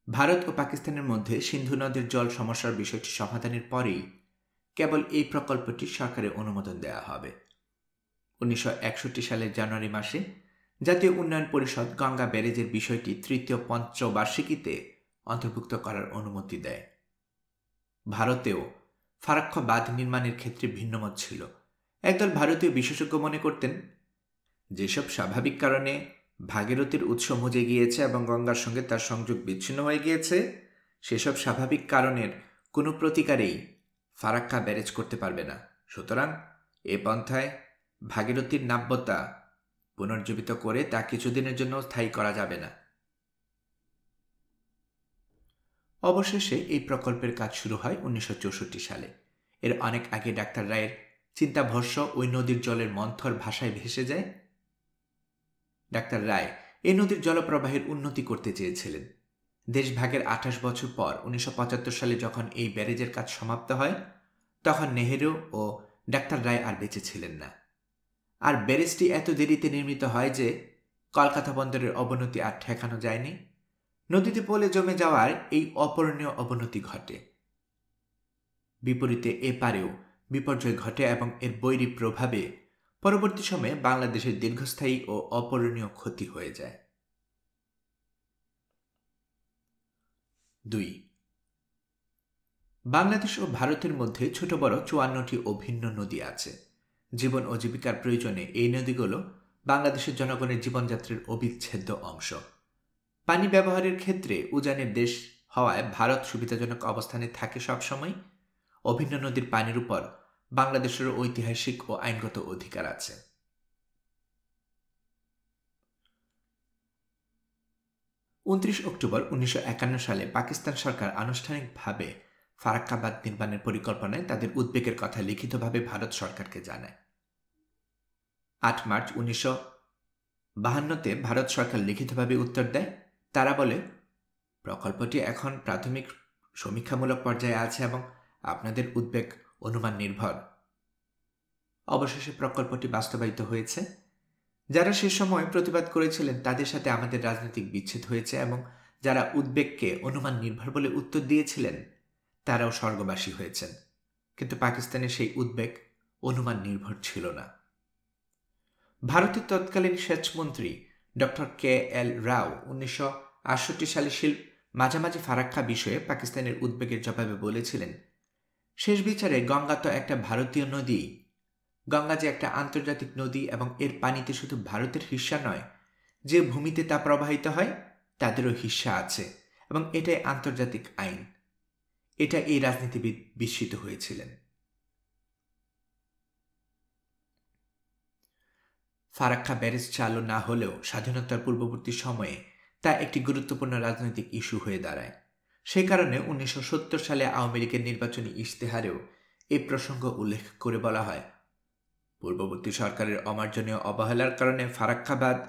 ভারত ও পাকিস্তানের মধ্যে সিন্ধু নদের জল সমস্যার বিষয়টি সমাধানের পরেই কেবল এই প্রকল্পটি সরকারের অনুমোদন দেওয়া হবে। 1961 সালের জানুয়ারি মাসে জাতীয় উন্নয়ন পরিষদ গঙ্গা ব্যারেজের বিষয়টি তৃতীয় পঞ্চবার্ষিকীতে অন্তর্ভুক্ত করার অনুমতি দেয়। ভারতেও ফারাক্কা বাঁধ নির্মাণের ক্ষেত্রে ভিন্নমত ছিল। একদল ভারতীয় বিশেষজ্ঞ মনে করতেন যেসব স্বাভাবিক কারণে ভাগীরথীর উৎস মুজে গিয়েছে এবং গঙ্গার সঙ্গে তার সংযোগ বিচ্ছিন্ন হয়ে গিয়েছে, সেসব স্বাভাবিক কারণের কোনো প্রতিকারেই ফারাক্কা ব্যারেজ করতে পারবে না। সুতরাং এ পন্থায় ভাগীরথীর নাব্যতা পুনর্জীবিত করে তা কিছুদিনের জন্য স্থায়ী করা যাবে না। অবশেষে এই প্রকল্পের কাজ শুরু হয় 1964 সালে। এর অনেক আগে ডাক্তার রায়ের চিন্তাভস্য ওই নদীর জলের মন্থর ভাষায় ভেসে যায়। ডাক্তার রায় এই নদীর জলপ্রবাহের উন্নতি করতে চেয়েছিলেন। দেশভাগের 28 বছর পর 1975 সালে যখন এই ব্যারেজের কাজ সমাপ্ত হয়, তখন নেহেরু ও ডাক্তার রায় আর বেঁচে ছিলেন না। আর ব্যারেজটি এত দেরিতে নির্মিত হয় যে কলকাতা বন্দরের অবনতি আর ঠেকানো যায়নি। নদীতে পলে জমে যাওয়ার এই অপূরণীয় অবনতি ঘটে। বিপরীতে এপারেও বিপর্যয় ঘটে এবং এর বৈরী প্রভাবে পরবর্তী সময়ে বাংলাদেশের দীর্ঘস্থায়ী ও অপূরণীয় ক্ষতি হয়ে যায়। 2. বাংলাদেশ ও ভারতের মধ্যে ছোট বড় 54টি অভিন্ন নদী আছে। জীবন ও জীবিকার প্রয়োজনে এই নদীগুলো বাংলাদেশের জনগণের জীবনযাত্রার অবিচ্ছেদ্য অংশ। পানি ব্যবহারের ক্ষেত্রে উজানের দেশ হওয়ায় ভারত সুবিধাজনক অবস্থানে থাকে সবসময়। অভিন্ন নদীর পানির উপর বাংলাদেশের ঐতিহাসিক ও আইনগত অধিকার আছে। 29 অক্টোবর 1951 সালে পাকিস্তান সরকার আনুষ্ঠানিকভাবে ফারাক্কা বাঁধ নির্মাণের পরিকল্পনায় তাদের উদ্বেগের কথা লিখিতভাবে ভারত সরকারকে জানায়। 8 মার্চ 1952-তে ভারত সরকার লিখিতভাবে উত্তর দেয়। তারা বলে, প্রকল্পটি এখন প্রাথমিক সমীক্ষামূলক পর্যায়ে আছে এবং আপনাদের উদ্বেগ অনুমান নির্ভর। অবশেষে প্রকল্পটি বাস্তবায়িত হয়েছে। যারা সে সময় প্রতিবাদ করেছিলেন তাদের সাথে আমাদের রাজনৈতিক বিচ্ছেদ হয়েছে এবং যারা উদ্বেগকে অনুমান নির্ভর বলে উত্তর দিয়েছিলেন তারাও স্বর্গবাসী হয়েছেন। কিন্তু পাকিস্তানের সেই উদ্বেগ অনুমান নির্ভর ছিল না। ভারতের তৎকালীন সেচমন্ত্রী ডক্টর কে.এল. রাও 1968 সালে মাঝামাঝি ফারাক্কা বিষয়ে পাকিস্তানের উদ্বেগের জবাবে বলেছিলেন, শেষ বিচারে গঙ্গা তো একটা ভারতীয় নদী। গঙ্গা যে একটা আন্তর্জাতিক নদী এবং এর পানিতে শুধু ভারতের হিস্সা নয়, যে ভূমিতে তা প্রবাহিত হয় তাদেরও হিস্সা আছে এবং এটাই আন্তর্জাতিক আইন। এটা এই রাজনীতিবিদ বিস্মিত হয়েছিলেন। ফারাক্কা ব্যারেজ চালু না হলেও স্বাধীনতার পূর্ববর্তী সময়ে তা একটি গুরুত্বপূর্ণ রাজনৈতিক ইস্যু হয়ে দাঁড়ায়। সেই কারণে 1970 সালে আওয়ামী লীগের নির্বাচনী ইশতেহারেও এই প্রসঙ্গ উল্লেখ করে বলা হয়, পূর্ববর্তী সরকারের অমার্জনীয় অবহেলার কারণে ফারাক্কা বাঁধ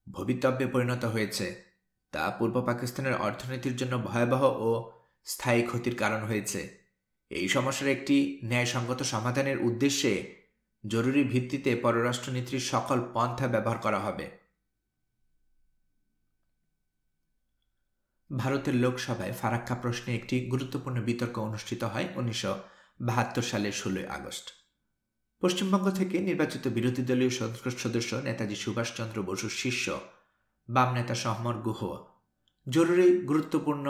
ভবিতব্যে পরিণত হয়েছে। তা পূর্ব পাকিস্তানের অর্থনীতির জন্য ভয়াবহ ও স্থায়ী ক্ষতির কারণ হয়েছে। এই সমস্যার একটি ন্যায়সঙ্গত সমাধানের উদ্দেশ্যে জরুরি ভিত্তিতে পররাষ্ট্রনীতির সকল পন্থা ব্যবহার করা হবে। ভারতের লোকসভায় ফারাক্কা প্রশ্নে একটি গুরুত্বপূর্ণ বিতর্ক অনুষ্ঠিত হয় 1972 সালের 16 আগস্ট। পশ্চিমবঙ্গ থেকে নির্বাচিত বিরোধী দলীয় সংসদ সদস্য নেতাজি সুভাষচন্দ্র বসুর শিষ্য বাম নেতা শহমর গুহ জরুরি গুরুত্বপূর্ণ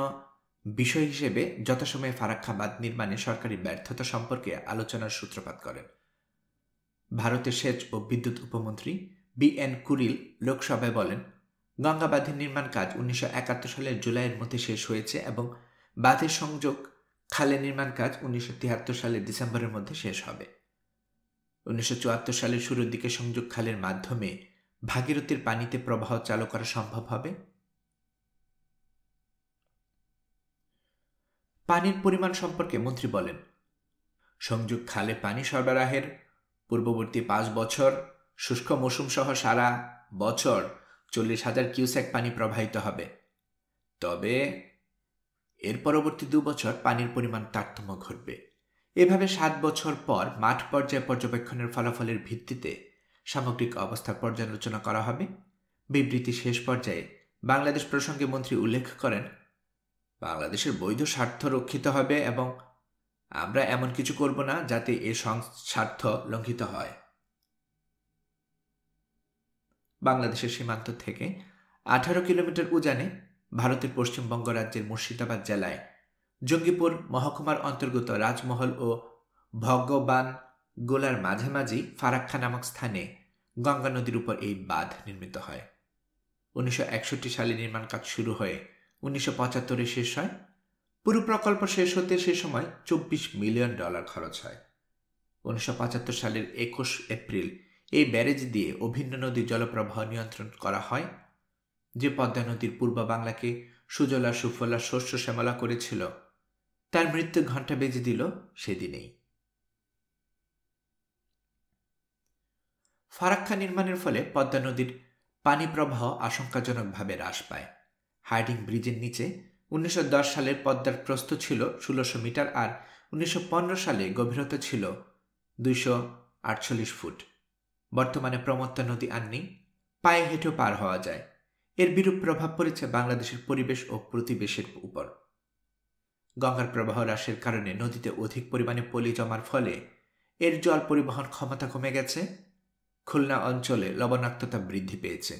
বিষয় হিসেবে যথাসময়ে ফারাক্কা বাঁধ নির্মাণে সরকারি ব্যর্থতা সম্পর্কে আলোচনার সূত্রপাত করেন। ভারতের সেচ ও বিদ্যুৎ উপমন্ত্রী বি.এন. কুরিল লোকসভায় বলেন, গঙ্গা বাঁধের নির্মাণ কাজ 1971 সালের জুলাইয়ের মধ্যে শেষ হয়েছে এবং বাঁধের সংযোগ খালের নির্মাণ কাজ 1973 সালের ডিসেম্বরের মধ্যে শেষ হবে। 1974 সালের শুরুর দিকে সংযোগ খালের মাধ্যমে ভাগীরথীর পানিতে প্রবাহ চালু করা সম্ভব হবে। পানির পরিমাণ সম্পর্কে মন্ত্রী বলেন, সংযোগ খালে পানি সরবরাহের পূর্ববর্তী 5 বছর শুষ্ক মৌসুম সহ সারা বছর 40,000 কিউসেক পানি প্রবাহিত হবে। তবে এর পরবর্তী 2 বছর পানির পরিমাণ তারতম্য ঘটবে। এভাবে 7 বছর পর মাঠ পর্যায়ে পর্যবেক্ষণের ফলাফলের ভিত্তিতে সামগ্রিক অবস্থা পর্যালোচনা করা হবে। বিবৃতি শেষ পর্যায়ে বাংলাদেশ প্রসঙ্গে মন্ত্রী উল্লেখ করেন, বাংলাদেশের বৈধ স্বার্থ রক্ষিত হবে এবং আমরা এমন কিছু করব না যাতে এ স্বার্থ লঙ্ঘিত হয়। বাংলাদেশের সীমান্ত থেকে 18 কিলোমিটার উজানে ভারতের পশ্চিমবঙ্গ রাজ্যের মুর্শিদাবাদ জেলায় জঙ্গিপুর মহকুমার অন্তর্গত রাজমহল ও ভগবান গোলার মাঝামাঝি ফারাক্কা নামক স্থানে গঙ্গা নদীর উপর এই বাঁধ নির্মিত হয়। 1961 সালে নির্মাণ কাজ শুরু হয়ে 1975 শেষ হয়। পুরো প্রকল্প শেষ হতে সে সময় $24 মিলিয়ন খরচ হয়। 1975 সালের 21 এপ্রিল এই ব্যারেজ দিয়ে অভিন্ন নদীর জলপ্রবাহ নিয়ন্ত্রণ করা হয়, যে পদ্মা নদীর পূর্ব বাংলাকে সুজলা সুফলা শস্য শ্যামলা করেছিল। তার মৃত্যু ঘণ্টা বেজে দিল সেদিনেই। ফারাক্কা নির্মাণের ফলে পদ্মা নদীর পানি প্রবাহ আশঙ্কাজনকভাবে হ্রাস পায়। হার্ডিং ব্রিজের নিচে 1910 সালের পদ্মার প্রস্থ ছিল 1600 মিটার আর 1915 সালে গভীরতা ছিল 248 ফুট। বর্তমানে প্রমত্তা নদী আর নেই, পায়ে হেঁটেও পার হওয়া যায়। এর বিরূপ প্রভাব পড়েছে বাংলাদেশের পরিবেশ ও প্রতিবেশের উপর। গঙ্গার প্রবাহ হ্রাসের কারণে নদীতে অধিক পরিমাণে পলি জমার ফলে এর জল পরিবহন ক্ষমতা কমে গেছে। খুলনা অঞ্চলে লবণাক্ততা বৃদ্ধি পেয়েছে।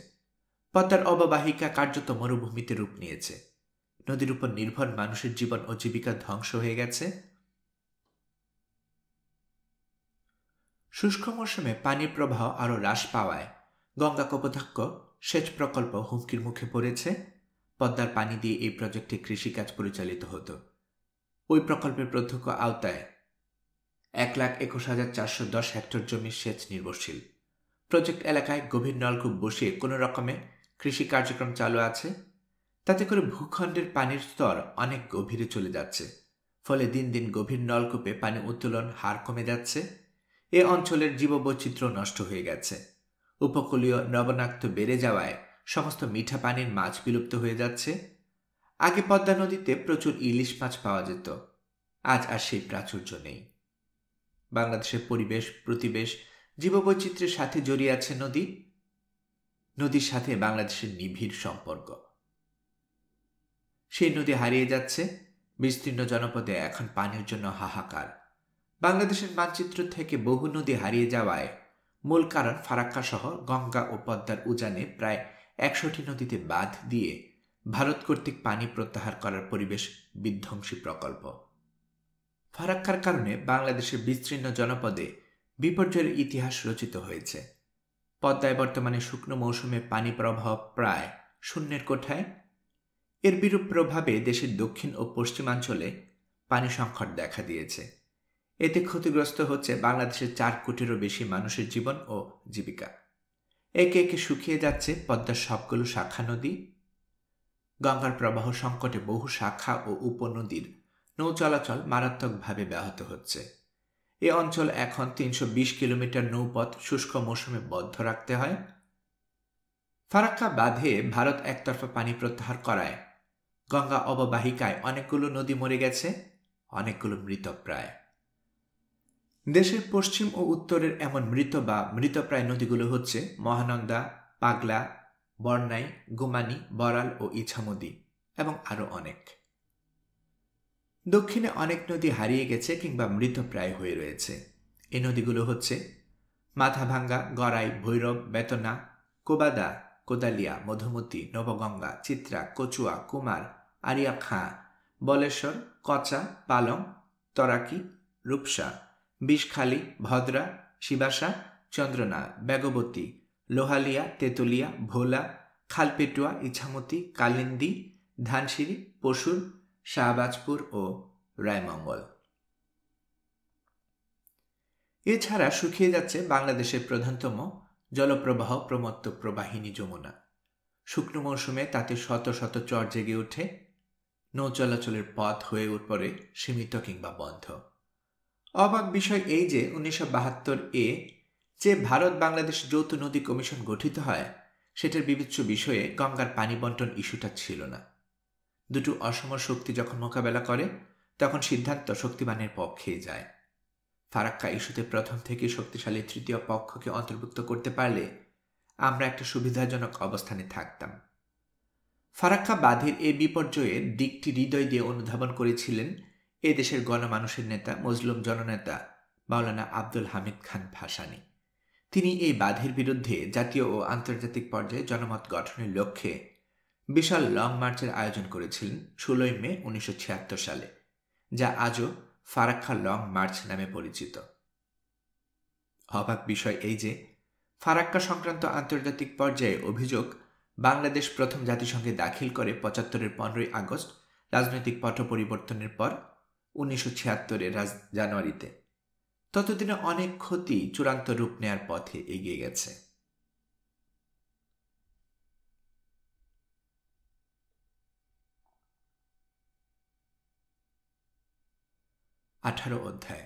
পদ্মার অববাহিকা কার্যত মরুভূমিতে রূপ নিয়েছে। নদীর উপর নির্ভর মানুষের জীবন ও জীবিকা ধ্বংস হয়ে গেছে। শুষ্ক মৌসুমে পানির প্রবাহ আরও হ্রাস পাওয়ায় গঙ্গা কপোতাক্ষ সেচ প্রকল্প হুমকির মুখে পড়েছে। পদ্মার পানি দিয়ে এই প্রজেক্টে কৃষিকাজ পরিচালিত হতো। ওই প্রকল্পের প্রত্যক্ষ আওতায় 1,21,410 হেক্টর জমি সেচ নির্ভরশীল। প্রজেক্ট এলাকায় গভীর নলকূপ বসিয়ে কোনো রকমে কৃষি কার্যক্রম চালু আছে। তাতে করে ভূখণ্ডের পানির স্তর অনেক গভীরে চলে যাচ্ছে। ফলে দিন দিন গভীর নলকূপে পানি উত্তোলন হার কমে যাচ্ছে। এ অঞ্চলের জীববৈচিত্র্য নষ্ট হয়ে গেছে। উপকূলীয় লবণাক্ত বেড়ে যাওয়ায় সমস্ত মিঠা পানির মাছ বিলুপ্ত হয়ে যাচ্ছে। আগে পদ্মা নদীতে প্রচুর ইলিশ মাছ পাওয়া যেত, আজ আর সেই প্রাচুর্য নেই। বাংলাদেশের পরিবেশ, প্রতিবেশ, জীববৈচিত্র্যের সাথে জড়িয়ে আছে নদী। নদীর সাথে বাংলাদেশের নিবিড় সম্পর্ক। সেই নদী হারিয়ে যাচ্ছে। বিস্তীর্ণ জনপদে এখন পানির জন্য হাহাকার। বাংলাদেশের মানচিত্র থেকে বহু নদী হারিয়ে যাওয়ায় মূল কারণ ফারাক্কা সহ গঙ্গা ও পদ্মার উজানে প্রায় 100টি নদীতে বাঁধ দিয়ে ভারত কর্তৃক পানি প্রত্যাহার করার পরিবেশ বিধ্বংসী প্রকল্প। ফারাক্কার কারণে বাংলাদেশের বিস্তীর্ণ জনপদে বিপর্যয়ের ইতিহাস রচিত হয়েছে। পদ্মায় বর্তমানে শুকনো মৌসুমে পানি প্রবাহ প্রায় শূন্যের কোঠায়। এর বিরূপ প্রভাবে দেশের দক্ষিণ ও পশ্চিমাঞ্চলে পানি সংকট দেখা দিয়েছে। এতে ক্ষতিগ্রস্ত হচ্ছে বাংলাদেশের 4 কোটিরও বেশি মানুষের জীবন ও জীবিকা। একে একে শুকিয়ে যাচ্ছে পদ্মার সবগুলো শাখা নদী। গঙ্গার প্রবাহ সংকটে বহু শাখা ও উপনদীর নৌ চলাচল মারাত্মকভাবে ব্যাহত হচ্ছে। এ অঞ্চল এখন 320 কিলোমিটার নৌপথ শুষ্ক মৌসুমে বদ্ধ রাখতে হয়। ফারাক্কা বাঁধে ভারত একতরফা পানি প্রত্যাহার করায় গঙ্গা অববাহিকায় অনেকগুলো নদী মরে গেছে, অনেকগুলো মৃতপ্রায়। দেশের পশ্চিম ও উত্তরের এমন মৃত বা মৃতপ্রায় নদীগুলো হচ্ছে মহানন্দা, পাগলা, বর্নাই, গুমানি, বরাল ও ইছামতি এবং আরও অনেক। দক্ষিণে অনেক নদী হারিয়ে গেছে কিংবা মৃতপ্রায় হয়ে রয়েছে। এই নদীগুলো হচ্ছে মাথাভাঙ্গা, গড়াই, ভৈরব, বেতনা, কোবাদা, কোদালিয়া, মধুমতি, নবগঙ্গা, চিত্রা, কচুয়া, কুমার, আরিয়া খাঁ, বলেশ্বর, কচা, পালং, তরাকি, রূপসা, বিষখালী, ভদ্রা, শিবাসা, চন্দ্রনা, বেগবতী, লোহালিয়া, তেতুলিয়া, ভোলা, খালপেটুয়া, ইছামতি, কালিন্দী, ধানসিঁড়ি, পশুর, শাহবাজপুর ও রায়মঙ্গল। এছাড়া শুকিয়ে যাচ্ছে বাংলাদেশের প্রধানতম জলপ্রবাহ প্রমত্ত প্রবাহিনী যমুনা। শুকনো মৌসুমে তাতে শত শত চর জেগে ওঠে। নৌ চলাচলের পথ হয়ে পড়ে সীমিত কিংবা বন্ধ। অবাক বিষয় এই যে 1972 যে ভারত বাংলাদেশ যৌথ নদী কমিশন গঠিত হয়, সেটার বিবেচ্য বিষয়ে গঙ্গার পানি বন্টন ইস্যুটা ছিল না। দুটো অসম শক্তি যখন মোকাবেলা করে তখন সিদ্ধান্ত শক্তিমানের পক্ষেই যায়। ফারাক্কা ইস্যুতে প্রথম থেকে শক্তিশালী তৃতীয় পক্ষকে অন্তর্ভুক্ত করতে পারলে আমরা একটা সুবিধাজনক অবস্থানে থাকতাম। ফারাক্কা বাঁধের এই বিপর্যয়ের দিকটি হৃদয় দিয়ে অনুধাবন করেছিলেন এ দেশের গণমানুষের নেতা, মজলুম জননেতা মাওলানা আব্দুল হামিদ খান ভাসানী। তিনি এই বাঁধের বিরুদ্ধে জাতীয় ও আন্তর্জাতিক পর্যায়ে জনমত গঠনের লক্ষ্যে বিশাল লং মার্চের আয়োজন করেছিলেন 16 মে 1976 সালে, যা আজও ফারাক্কা লং মার্চ নামে পরিচিত। অবাক বিষয় এই যে ফারাক্কা সংক্রান্ত আন্তর্জাতিক পর্যায়ে অভিযোগ বাংলাদেশ প্রথম জাতিসংঘে দাখিল করে ৭৫-এর ১৫ই আগস্ট রাজনৈতিক পট পরিবর্তনের পর ১৯৭৬-এর জানুয়ারিতে। ততদিনে অনেক ক্ষতি চূড়ান্ত রূপ নেয়ার পথে এগিয়ে গেছে। ১৮ অধ্যায়।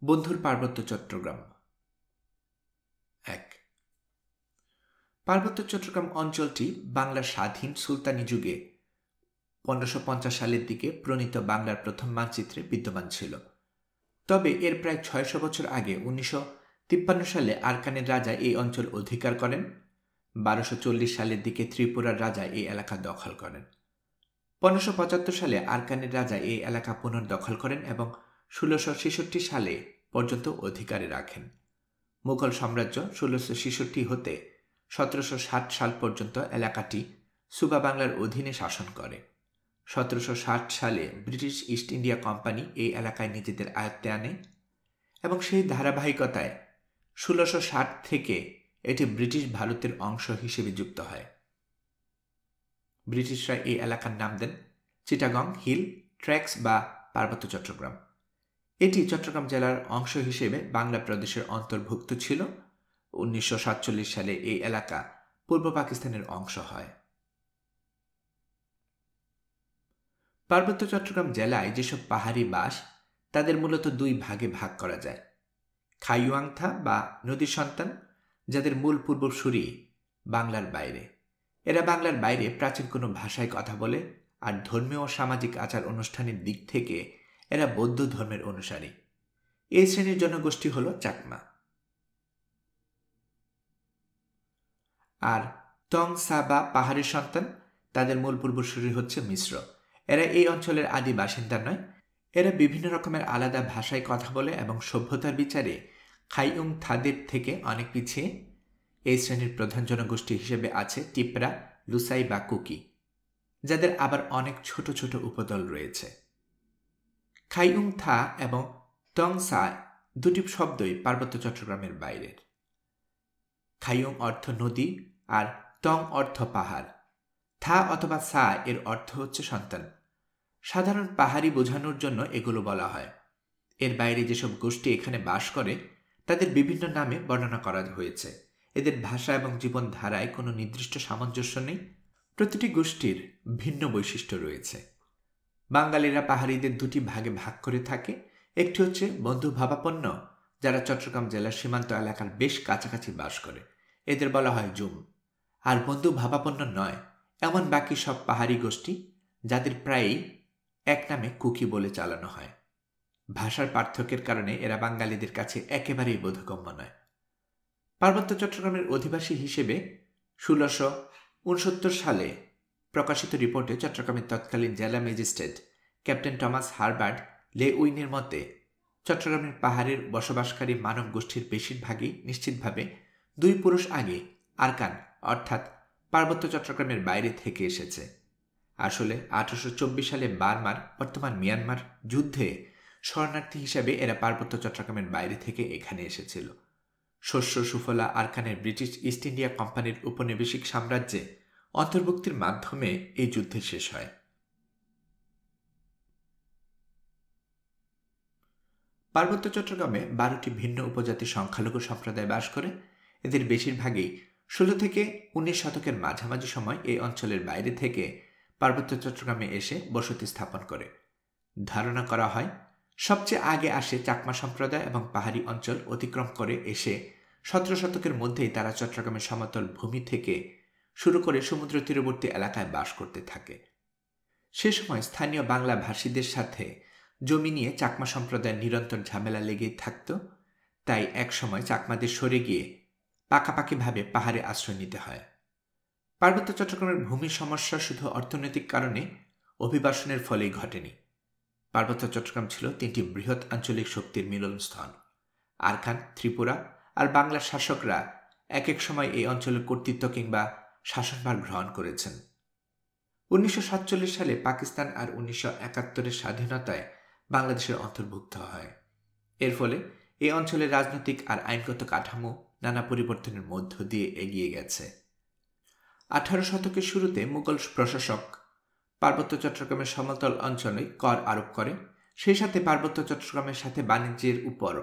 বন্ধুর পার্বত্য চট্টগ্রাম। ১. পার্বত্য চট্টগ্রাম অঞ্চলটি বাংলার স্বাধীন সুলতানি যুগে ১৫৫০ সালের দিকে প্রণীত বাংলার প্রথম মানচিত্রে বিদ্যমান ছিল। তবে এর প্রায় ৬০০ বছর আগে ১৯৫৩ সালে আরাকানের রাজা এই অঞ্চল অধিকার করেন। ১২৪০ সালের দিকে ত্রিপুরার রাজা এই এলাকা দখল করেন। ১৫৭৫ সালে আরাকানের রাজা এই এলাকা পুনর্দখল করেন এবং ১৬৬৬ সালে পর্যন্ত অধিকারে রাখেন। মুঘল সাম্রাজ্য ১৬৬৬ হতে ১৭৬০ সাল পর্যন্ত এলাকাটি সুবা বাংলার অধীনে শাসন করে। ১৭৬০ সালে ব্রিটিশ ইস্ট ইন্ডিয়া কোম্পানি এই এলাকায় নিজেদের আয়ত্তে আনে এবং সেই ধারাবাহিকতায় ১৬৬০ থেকে এটি ব্রিটিশ ভারতের অংশ হিসেবে যুক্ত হয়। ব্রিটিশরা এই এলাকার নাম দেন চিটাগং হিল ট্র্যাক্টস বা পার্বত্য চট্টগ্রাম। এটি চট্টগ্রাম জেলার অংশ হিসেবে বাংলা প্রদেশের অন্তর্ভুক্ত ছিল। ১৯৪৭ সালে এই এলাকা পূর্ব পাকিস্তানের অংশ হয়। পার্বত্য চট্টগ্রাম জেলায় যেসব পাহাড়ি বাস তাদের মূলত দুই ভাগে ভাগ করা যায়। খাইওয়াংথা বা নদীর সন্তান, যাদের মূল পূর্বসূরি বাংলার বাইরে। এরা বাংলার বাইরে প্রাচীন কোনো ভাষায় কথা বলে, আর ধর্মীয় ও সামাজিক আচার অনুষ্ঠানের দিক থেকে এরা বৌদ্ধ ধর্মের অনুসারী। এই শ্রেণীর জনগোষ্ঠী হল চাকমা। আর তং সা বা পাহাড়ের সন্তান, তাদের মূল পূর্বসূরি হচ্ছে মিশ্র। এরা এই অঞ্চলের আদি বাসিন্দা নয়। এরা বিভিন্ন রকমের আলাদা ভাষায় কথা বলে এবং সভ্যতার বিচারে খাইউং থাদের থেকে অনেক পিছিয়ে। এই শ্রেণীর প্রধান জনগোষ্ঠী হিসেবে আছে টিপরা, লুসাই বা কুকি, যাদের আবার অনেক ছোট ছোট উপদল রয়েছে। খাইউং থা এবং টং সা দুটি শব্দই পার্বত্য চট্টগ্রামের বাইরের। খাইউং অর্থ নদী আর টং অর্থ পাহাড়। থা অথবা সা এর অর্থ হচ্ছে সন্তান। সাধারণ পাহাড়ি বোঝানোর জন্য এগুলো বলা হয়। এর বাইরে যেসব গোষ্ঠী এখানে বাস করে তাদের বিভিন্ন নামে বর্ণনা করা হয়েছে। এদের ভাষা এবং জীবনধারায় কোনো নির্দিষ্ট সামঞ্জস্য নেই। প্রতিটি গোষ্ঠীর ভিন্ন বৈশিষ্ট্য রয়েছে। বাঙালিরা পাহাড়িদের দুটি ভাগে ভাগ করে থাকে। একটি হচ্ছে বন্ধু ভাবাপন্ন, যারা চট্টগ্রাম জেলার সীমান্ত এলাকার বেশ কাছাকাছি বাস করে। এদের বলা হয় জুম। আর বন্ধু ভাবাপন্ন নয় এমন বাকি সব পাহাড়ি গোষ্ঠী, যাদের প্রায়ই এক নামে কুকি বলে চালানো হয়। ভাষার পার্থক্যের কারণে এরা বাঙালিদের কাছে একেবারেই বোধগম্য নয়। পার্বত্য চট্টগ্রামের অধিবাসী হিসেবে ১৬৬৯ সালে প্রকাশিত রিপোর্টে চট্টগ্রামের তৎকালীন জেলা ম্যাজিস্ট্রেট ক্যাপ্টেন টমাস হারবার্ট লে উইনের মতে চট্টগ্রামের পাহাড়ের বসবাসকারী মানব গোষ্ঠীর বেশিরভাগই নিশ্চিতভাবে ২ পুরুষ আগে আরাকান অর্থাৎ পার্বত্য চট্টগ্রামের বাইরে থেকে এসেছে। আসলে ১৮২৪ সালে বার্মার, বর্তমান মিয়ানমার যুদ্ধে শরণার্থী হিসেবে এরা পার্বত্য চট্টগ্রামের বাইরে থেকে এখানে এসেছিল। শস্য সুফলা আরাকানের ব্রিটিশ ইস্ট ইন্ডিয়া কোম্পানির উপনিবেশিক সাম্রাজ্যে অন্তর্ভুক্তির মাধ্যমে এই যুদ্ধে শেষ হয়। পার্বত্য চট্টগ্রামে ১২টি ভিন্ন উপজাতি সংখ্যালঘু সম্প্রদায় বাস করে। এদের বেশিরভাগই ১৬ থেকে ১৯ শতকের মাঝামাঝি সময় এই অঞ্চলের বাইরে থেকে পার্বত্য চট্টগ্রামে এসে বসতি স্থাপন করে। ধারণা করা হয় সবচেয়ে আগে আসে চাকমা সম্প্রদায় এবং পাহাড়ি অঞ্চল অতিক্রম করে এসে ১৭ শতকের মধ্যেই তারা চট্টগ্রামের সমতল ভূমি থেকে শুরু করে সমুদ্র তীরবর্তী এলাকায় বাস করতে থাকে। সে সময় স্থানীয় বাংলা ভাষীদের সাথে জমি নিয়ে চাকমা সম্প্রদায়ের নিরন্তর ঝামেলা লেগেই থাকত। তাই এক সময় চাকমাদের সরে গিয়ে পাকাপাকিভাবে পাহাড়ে আশ্রয় নিতে হয়। পার্বত্য চট্টগ্রামের ভূমির সমস্যা শুধু অর্থনৈতিক কারণে অভিবাসনের ফলেই ঘটেনি। পার্বত্য চট্টগ্রাম ছিল ৩টি বৃহৎ আঞ্চলিক শক্তির মিলনস্থল। আরাকান, ত্রিপুরা আর বাংলার শাসকরা এক এক সময় এই অঞ্চলের কর্তৃত্ব কিংবা শাসনভার গ্রহণ করেছেন। ১৯৪৭ সালে পাকিস্তান আর ১৯৭১-এর স্বাধীনতায় বাংলাদেশের অন্তর্ভুক্ত হয়। এর ফলে এই অঞ্চলের রাজনৈতিক আর আইনগত কাঠামো নানা পরিবর্তনের মধ্য দিয়ে এগিয়ে গেছে। 18 শতকের শুরুতে মুঘল প্রশাসক পার্বত্য চট্টগ্রামের সমতল অঞ্চলে কর আরোপ করে। সেই সাথে পার্বত্য চট্টগ্রামের সাথে বাণিজ্যের উপর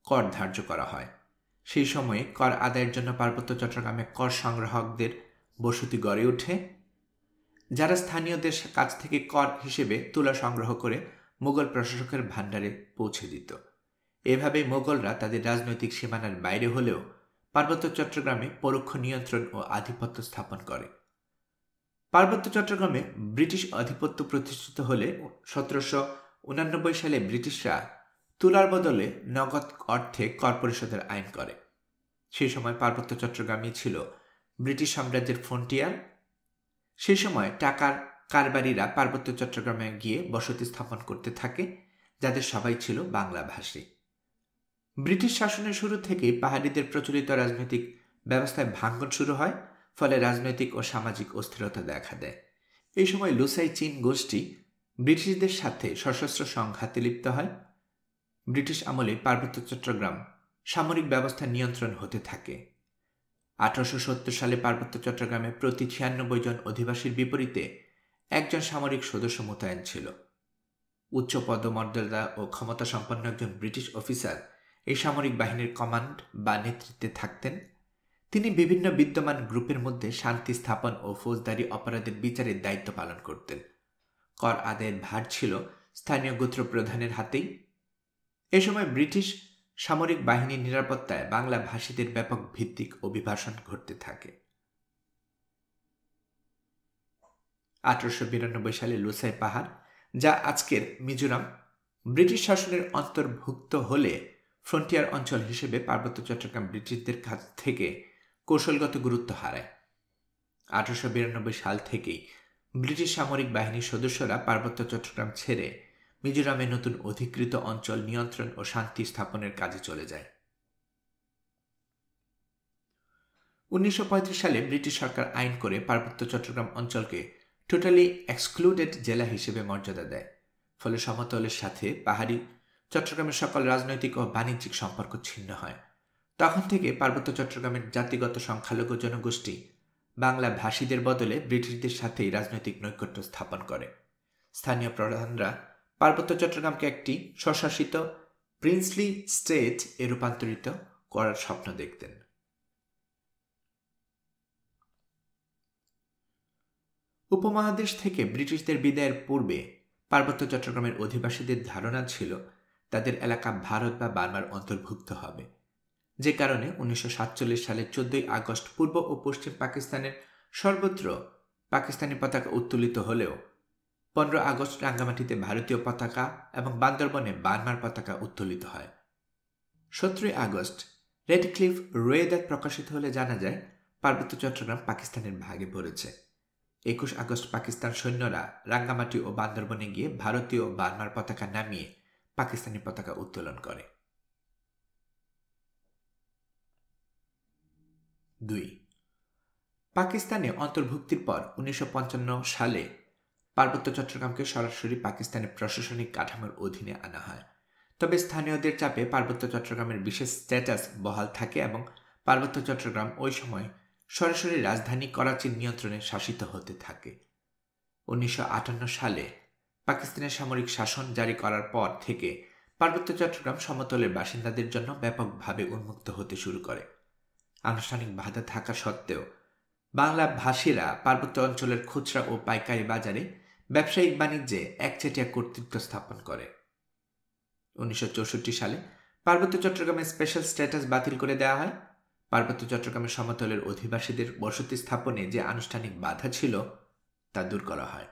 কর ধার্য করা হয়। সেই সময়ে কর আদায়ের জন্য পার্বত্য চট্টগ্রামে কর সংগ্রাহকদের বসতি গড়ে ওঠে, যারা স্থানীয়দের কাছ থেকে কর হিসেবে তুলা সংগ্রহ করে মুঘল প্রশাসকের ভাণ্ডারে পৌঁছে দিত। এভাবে মোগলরা তাদের রাজনৈতিক সীমানার বাইরে হলেও পার্বত্য চট্টগ্রামে পরোক্ষ নিয়ন্ত্রণ ও আধিপত্য স্থাপন করে। পার্বত্য চট্টগ্রামে ব্রিটিশ আধিপত্য প্রতিষ্ঠিত হলে 1789 সালে ব্রিটিশরা তুলার বদলে নগদ অর্থে কর পরিশোধের আইন করে। সেই সময় পার্বত্য চট্টগ্রামই ছিল ব্রিটিশ সাম্রাজ্যের ফ্রন্টিয়ার। সেই সময় টাকার কারবারিরা পার্বত্য চট্টগ্রামে গিয়ে বসতি স্থাপন করতে থাকে, যাদের সবাই ছিল বাংলাভাষী। ব্রিটিশ শাসনের শুরু থেকেই পাহাড়িদের প্রচলিত রাজনৈতিক ব্যবস্থায় ভাঙ্গন শুরু হয়, ফলে রাজনৈতিক ও সামাজিক অস্থিরতা দেখা দেয়। এই সময় লুসাই চীন গোষ্ঠী ব্রিটিশদের সাথে সশস্ত্র সংঘাতে লিপ্ত হয়। ব্রিটিশ আমলে পার্বত্য চট্টগ্রাম সামরিক ব্যবস্থা নিয়ন্ত্রণ হতে থাকে। 1870 সালে পার্বত্য চট্টগ্রামে প্রতি 96 জন অধিবাসীর বিপরীতে একজন সামরিক সদস্য মোতায়েন ছিল। উচ্চ পদমর্যাদা ও ক্ষমতা সম্পন্ন একজন ব্রিটিশ অফিসার এই সামরিক বাহিনীর কমান্ড বা নেতৃত্বে থাকতেন। তিনি বিভিন্ন বিদ্যমান গ্রুপের মধ্যে শান্তি স্থাপন ও ফৌজদারি অপরাধের বিচারের দায়িত্ব পালন করতেন। কর আদায়ের ভার ছিল স্থানীয় গোত্র প্রধানের হাতেই। এ সময় ব্রিটিশ সামরিক বাহিনীর নিরাপত্তায় বাংলা ভাষীদের ব্যাপক ভিত্তিক অভিবাসন ঘটতে থাকে। 1892 সালে লুসাই পাহাড়, যা আজকের মিজোরাম, ব্রিটিশ শাসনের অন্তর্ভুক্ত হলে ফ্রন্টিয়ার অঞ্চল হিসেবে পার্বত্য চট্টগ্রাম ব্রিটিশদের কাছ থেকে কৌশলগত গুরুত্ব হারায়। 1892 সাল থেকেই ব্রিটিশ সামরিক বাহিনীর সদস্যরা পার্বত্য চট্টগ্রাম ছেড়ে মিজোরামে নতুন অধিকৃত অঞ্চল নিয়ন্ত্রণ ও শান্তি স্থাপনের কাজে চলে যায়। 1935 সালে ব্রিটিশ সরকার আইন করে পার্বত্য চট্টগ্রাম অঞ্চলকে টোটালি এক্সক্লুডেড জেলা হিসেবে মর্যাদা দেয়। ফলে সমতলের সাথে পাহাড়ি চট্টগ্রামের সকল রাজনৈতিক ও বাণিজ্যিক সম্পর্ক ছিন্ন হয়। তখন থেকে পার্বত্য চট্টগ্রামের জাতিগত সংখ্যালঘু জনগোষ্ঠী বাংলা ভাষীদের বদলে ব্রিটিশদের সাথেই রাজনৈতিক নৈকট্য স্থাপন করে। স্থানীয় প্রধানরা পার্বত্য চট্টগ্রামকে একটি স্বশাসিত প্রিন্সলি স্টেট এ রূপান্তরিত করার স্বপ্ন দেখতেন। উপমহাদেশ থেকে ব্রিটিশদের বিদায়ের পূর্বে পার্বত্য চট্টগ্রামের অধিবাসীদের ধারণা ছিল তাদের এলাকা ভারত বা বার্মার অন্তর্ভুক্ত হবে, যে কারণে 1947 সালের 14 আগস্ট পূর্ব ও পশ্চিম পাকিস্তানের সর্বত্র পাকিস্তানি পতাকা উত্তোলিত হলেও 15 আগস্ট রাঙ্গামাটিতে ভারতীয় পতাকা এবং বান্দরবনে বার্মার পতাকা উত্তোলিত হয়। 17 আগস্ট রেড ক্লিফ রোয়েদাদ প্রকাশিত হলে জানা যায় পার্বত্য চট্টগ্রাম পাকিস্তানের ভাগে পড়েছে। 21 আগস্ট পাকিস্তান সৈন্যরা রাঙ্গামাটি ও বান্দরবনে গিয়ে ভারতীয় ও বার্মার পতাকা নামিয়ে পাকিস্তানি পতাকা উত্তোলন করে। 2. পাকিস্তানে অন্তর্ভুক্তির পর 1955 সালে পার্বত্য চট্টগ্রামকে সরাসরি পাকিস্তানের প্রশাসনিক কাঠামোর অধীনে আনা হয়। তবে স্থানীয়দের চাপে পার্বত্য চট্টগ্রামের বিশেষ স্ট্যাটাস বহাল থাকে এবং পার্বত্য চট্টগ্রাম ওই সময় সরাসরি রাজধানী করাচির নিয়ন্ত্রণে শাসিত হতে থাকে। 1958 সালে পাকিস্তানের সামরিক শাসন জারি করার পর থেকে পার্বত্য চট্টগ্রাম সমতলের বাসিন্দাদের জন্য ব্যাপকভাবে উন্মুক্ত হতে শুরু করে। আনুষ্ঠানিক বাধা থাকা সত্ত্বেও বাংলা ভাষীরা পার্বত্য অঞ্চলের খুচরা ও পাইকারি বাজারে ব্যবসায়িক বাণিজ্যে একচেটিয়া কর্তৃত্ব স্থাপন করে। 1964 সালে পার্বত্য চট্টগ্রামের স্পেশাল স্ট্যাটাস বাতিল করে দেওয়া হয়। পার্বত্য চট্টগ্রামের সমতলের অধিবাসীদের বসতি স্থাপনে যে আনুষ্ঠানিক বাধা ছিল তা দূর করা হয়।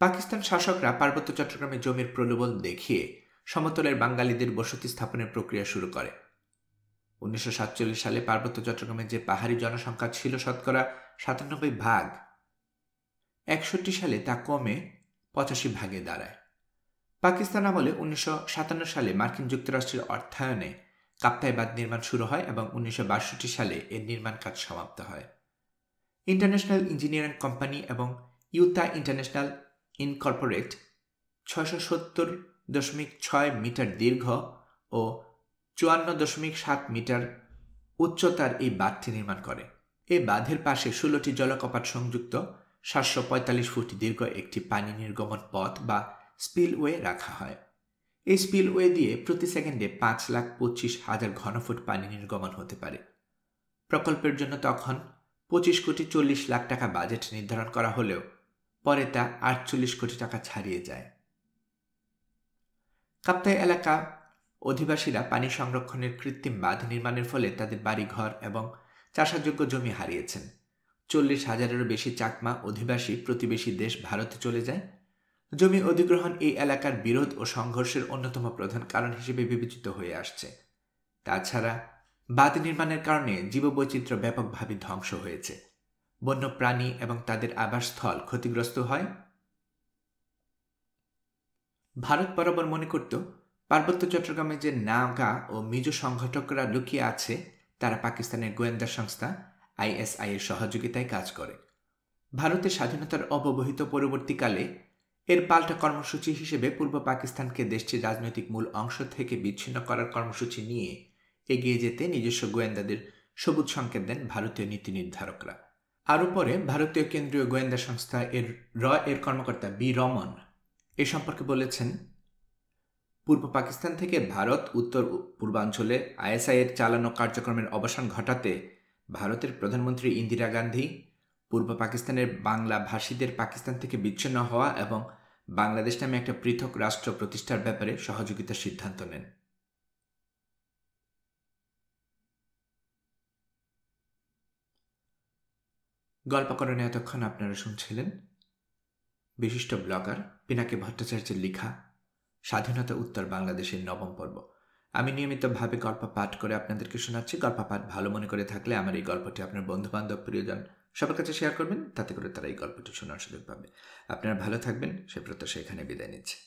পাকিস্তান শাসকরা পার্বত্য চট্টগ্রামে জমির প্রলোভন দেখিয়ে সমতলের বাঙালিদের বসতি স্থাপনের প্রক্রিয়া শুরু করে। 1947 সালে পার্বত্য চট্টগ্রামে যে পাহাড়ি জনসংখ্যা ছিল শতকরা 97 ভাগ, 61 সালে তা কমে 85 ভাগে দাঁড়ায়। পাকিস্তান আমলে 1957 সালে মার্কিন যুক্তরাষ্ট্রের অর্থায়নে কাপ্তাই বাঁধ নির্মাণ শুরু হয় এবং 1962 সালে এর নির্মাণ কাজ সমাপ্ত হয়। ইন্টারন্যাশনাল ইঞ্জিনিয়ারিং কোম্পানি এবং ইউতা ইন্টারন্যাশনাল ইনকর্পোরেট 670.6 মিটার দীর্ঘ ও 54.7 মিটার উচ্চতার এই বাঁধটি নির্মাণ করে। এই বাঁধের পাশে 16টি জলকপাট সংযুক্ত 745 ফুট দীর্ঘ একটি পানি নির্গমন পথ বা স্পিলওয়ে রাখা হয়। এই স্পিলওয়ে দিয়ে প্রতি সেকেন্ডে 5,25,000 ঘনফুট পানি নির্গমন হতে পারে। প্রকল্পের জন্য তখন 25,40,00,000 টাকা বাজেট নির্ধারণ করা হলেও পরে তা 48 কোটি টাকা ছাড়িয়ে যায়। কাপ্তাই এলাকা অধিবাসীরা পানি সংরক্ষণের কৃত্রিম বাঁধ নির্মাণের ফলে তাদের বাড়িঘর এবং চাষাযোগ্য জমি হারিয়েছেন। 40,000-এরও বেশি চাকমা অধিবাসী প্রতিবেশী দেশ ভারতে চলে যায়। জমি অধিগ্রহণ এই এলাকার বিরোধ ও সংঘর্ষের অন্যতম প্রধান কারণ হিসেবে বিবেচিত হয়ে আসছে। তাছাড়া বাঁধ নির্মাণের কারণে জীববৈচিত্র্য ব্যাপকভাবে ধ্বংস হয়েছে। বন্যপ্রাণী এবং তাদের আবাসস্থল ক্ষতিগ্রস্ত হয়। ভারত বরাবর মনে করত পার্বত্য চট্টগ্রামে যে নাগা ও মিজো সংগঠকরা লুকিয়ে আছে তারা পাকিস্তানের গোয়েন্দা সংস্থা ISI এর সহযোগিতায় কাজ করে। ভারতের স্বাধীনতার অব্যবহিত পরবর্তীকালে এর পাল্টা কর্মসূচি হিসেবে পূর্ব পাকিস্তানকে দেশটির রাজনৈতিক মূল অংশ থেকে বিচ্ছিন্ন করার কর্মসূচি নিয়ে এগিয়ে যেতে নিজস্ব গোয়েন্দাদের সবুজ সংকেত দেন ভারতীয় নীতি নির্ধারকরা। আরও পরে ভারতীয় কেন্দ্রীয় গোয়েন্দা সংস্থা এর কর্মকর্তা বি রমন এ সম্পর্কে বলেছেন, পূর্ব পাকিস্তান থেকে ভারত উত্তর পূর্বাঞ্চলে ISI এর চালানো কার্যক্রমের অবসান ঘটাতে ভারতের প্রধানমন্ত্রী ইন্দিরা গান্ধী পূর্ব পাকিস্তানের বাংলা ভাষীদের পাকিস্তান থেকে বিচ্ছিন্ন হওয়া এবং বাংলাদেশ নামে একটা পৃথক রাষ্ট্র প্রতিষ্ঠার ব্যাপারে সহযোগিতার সিদ্ধান্ত নেন। গল্পকরণে এতক্ষণ আপনারা শুনছিলেন বিশিষ্ট ব্লগার পিনাকি ভট্টাচার্যের লেখা স্বাধীনতা উত্তর বাংলাদেশের 9ম পর্ব। আমি নিয়মিতভাবে গল্প পাঠ করে আপনাদেরকে শোনাচ্ছি। গল্প পাঠ ভালো মনে করে থাকলে আমার এই গল্পটি আপনার বন্ধুবান্ধব প্রিয়জন সবার কাছে শেয়ার করবেন, তাতে করে তারা এই গল্পটি শোনার সুযোগ পাবে। আপনারা ভালো থাকবেন সে প্রত্যাশা এখানে বিদায় নিচ্ছে।